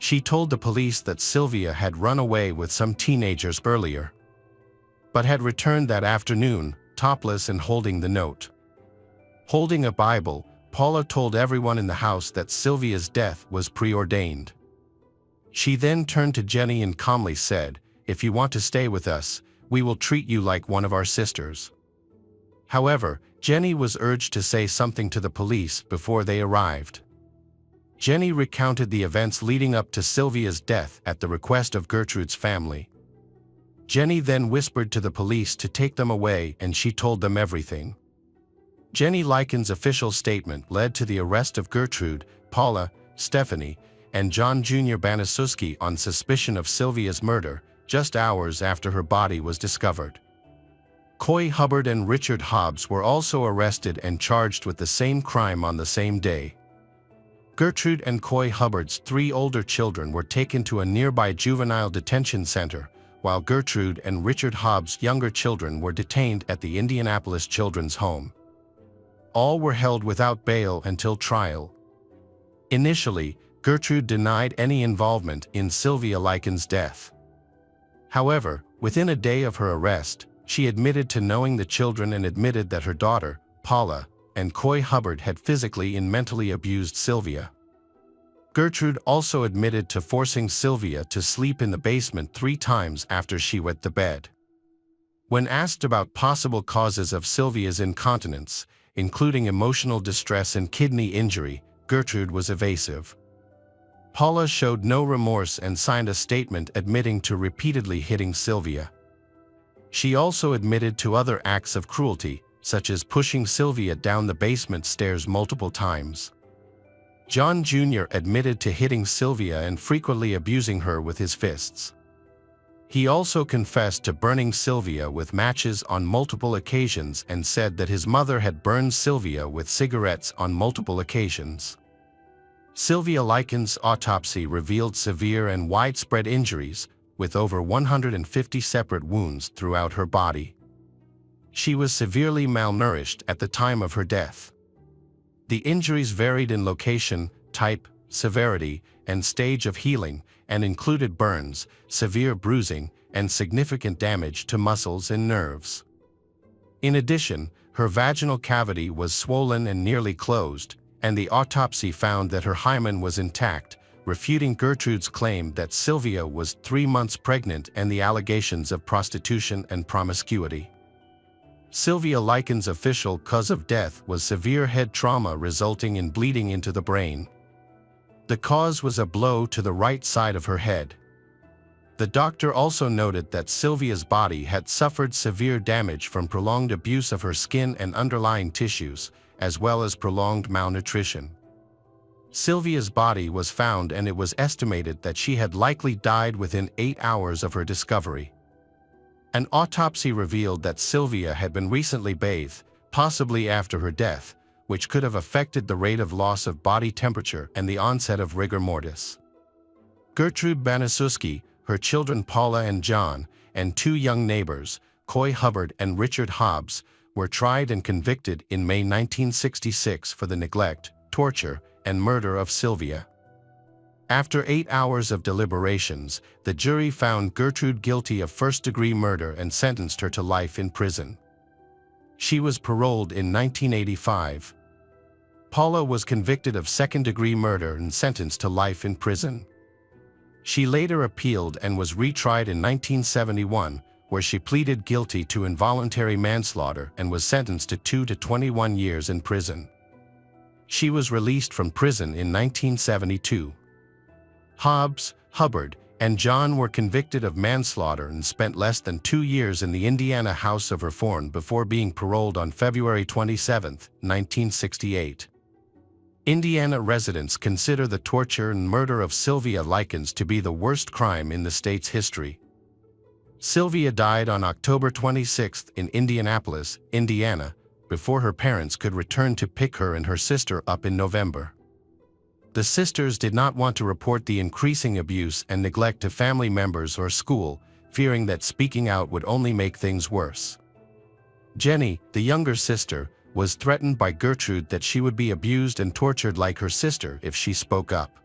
She told the police that Sylvia had run away with some teenagers earlier, but had returned that afternoon, topless and holding the note. Holding a Bible, Paula told everyone in the house that Sylvia's death was preordained. She then turned to Jenny and calmly said, "If you want to stay with us, we will treat you like one of our sisters." However, Jenny was urged to say something to the police before they arrived. Jenny recounted the events leading up to Sylvia's death at the request of Gertrude's family. Jenny then whispered to the police to take them away, and she told them everything. Jenny Lycan's official statement led to the arrest of Gertrude, Paula, Stephanie, and John Jr. Banaszewski on suspicion of Sylvia's murder, just hours after her body was discovered. Coy Hubbard and Richard Hobbs were also arrested and charged with the same crime on the same day. Gertrude and Coy Hubbard's 3 older children were taken to a nearby juvenile detention center, while Gertrude and Richard Hobbs' younger children were detained at the Indianapolis Children's Home. All were held without bail until trial. Initially, Gertrude denied any involvement in Sylvia Lycan's death. However, within a day of her arrest, she admitted to knowing the children and admitted that her daughter, Paula, and Coy Hubbard had physically and mentally abused Sylvia. Gertrude also admitted to forcing Sylvia to sleep in the basement 3 times after she wet the bed. When asked about possible causes of Sylvia's incontinence, including emotional distress and kidney injury, Gertrude was evasive. Paula showed no remorse and signed a statement admitting to repeatedly hitting Sylvia. She also admitted to other acts of cruelty, such as pushing Sylvia down the basement stairs multiple times. John Jr. admitted to hitting Sylvia and frequently abusing her with his fists. He also confessed to burning Sylvia with matches on multiple occasions and said that his mother had burned Sylvia with cigarettes on multiple occasions. Sylvia Lycan's autopsy revealed severe and widespread injuries, with over 150 separate wounds throughout her body. She was severely malnourished at the time of her death. The injuries varied in location, type, severity, and stage of healing, and included burns, severe bruising, and significant damage to muscles and nerves. In addition, her vaginal cavity was swollen and nearly closed, and the autopsy found that her hymen was intact, refuting Gertrude's claim that Sylvia was 3 months pregnant and the allegations of prostitution and promiscuity. Sylvia Lycan's official cause of death was severe head trauma resulting in bleeding into the brain. The cause was a blow to the right side of her head. The doctor also noted that Sylvia's body had suffered severe damage from prolonged abuse of her skin and underlying tissues, as well as prolonged malnutrition. Sylvia's body was found and it was estimated that she had likely died within 8 hours of her discovery. An autopsy revealed that Sylvia had been recently bathed, possibly after her death, which could have affected the rate of loss of body temperature and the onset of rigor mortis. Gertrude Banaszewski, her children Paula and John, and 2 young neighbors, Coy Hubbard and Richard Hobbs, were tried and convicted in May 1966 for the neglect, torture, and murder of Sylvia. After 8 hours of deliberations, the jury found Gertrude guilty of first-degree murder and sentenced her to life in prison. She was paroled in 1985. Paula was convicted of second-degree murder and sentenced to life in prison. She later appealed and was retried in 1971, where she pleaded guilty to involuntary manslaughter and was sentenced to 2 to 21 years in prison. She was released from prison in 1972. Hobbs, Hubbard, and John were convicted of manslaughter and spent less than 2 years in the Indiana House of Reform before being paroled on February 27, 1968. Indiana residents consider the torture and murder of Sylvia Lycan to be the worst crime in the state's history. Sylvia died on October 26 in Indianapolis, Indiana, before her parents could return to pick her and her sister up in November. The sisters did not want to report the increasing abuse and neglect to family members or school, fearing that speaking out would only make things worse. Jenny, the younger sister, was threatened by Gertrude that she would be abused and tortured like her sister if she spoke up.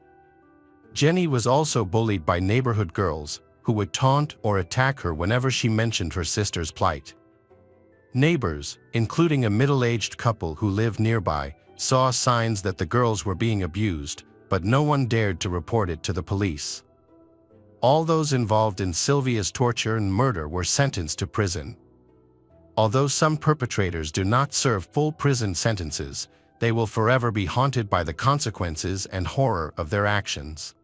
Jenny was also bullied by neighborhood girls, who would taunt or attack her whenever she mentioned her sister's plight. Neighbors, including a middle-aged couple who lived nearby, saw signs that the girls were being abused, but no one dared to report it to the police. All those involved in Sylvia's torture and murder were sentenced to prison. Although some perpetrators do not serve full prison sentences, they will forever be haunted by the consequences and horror of their actions.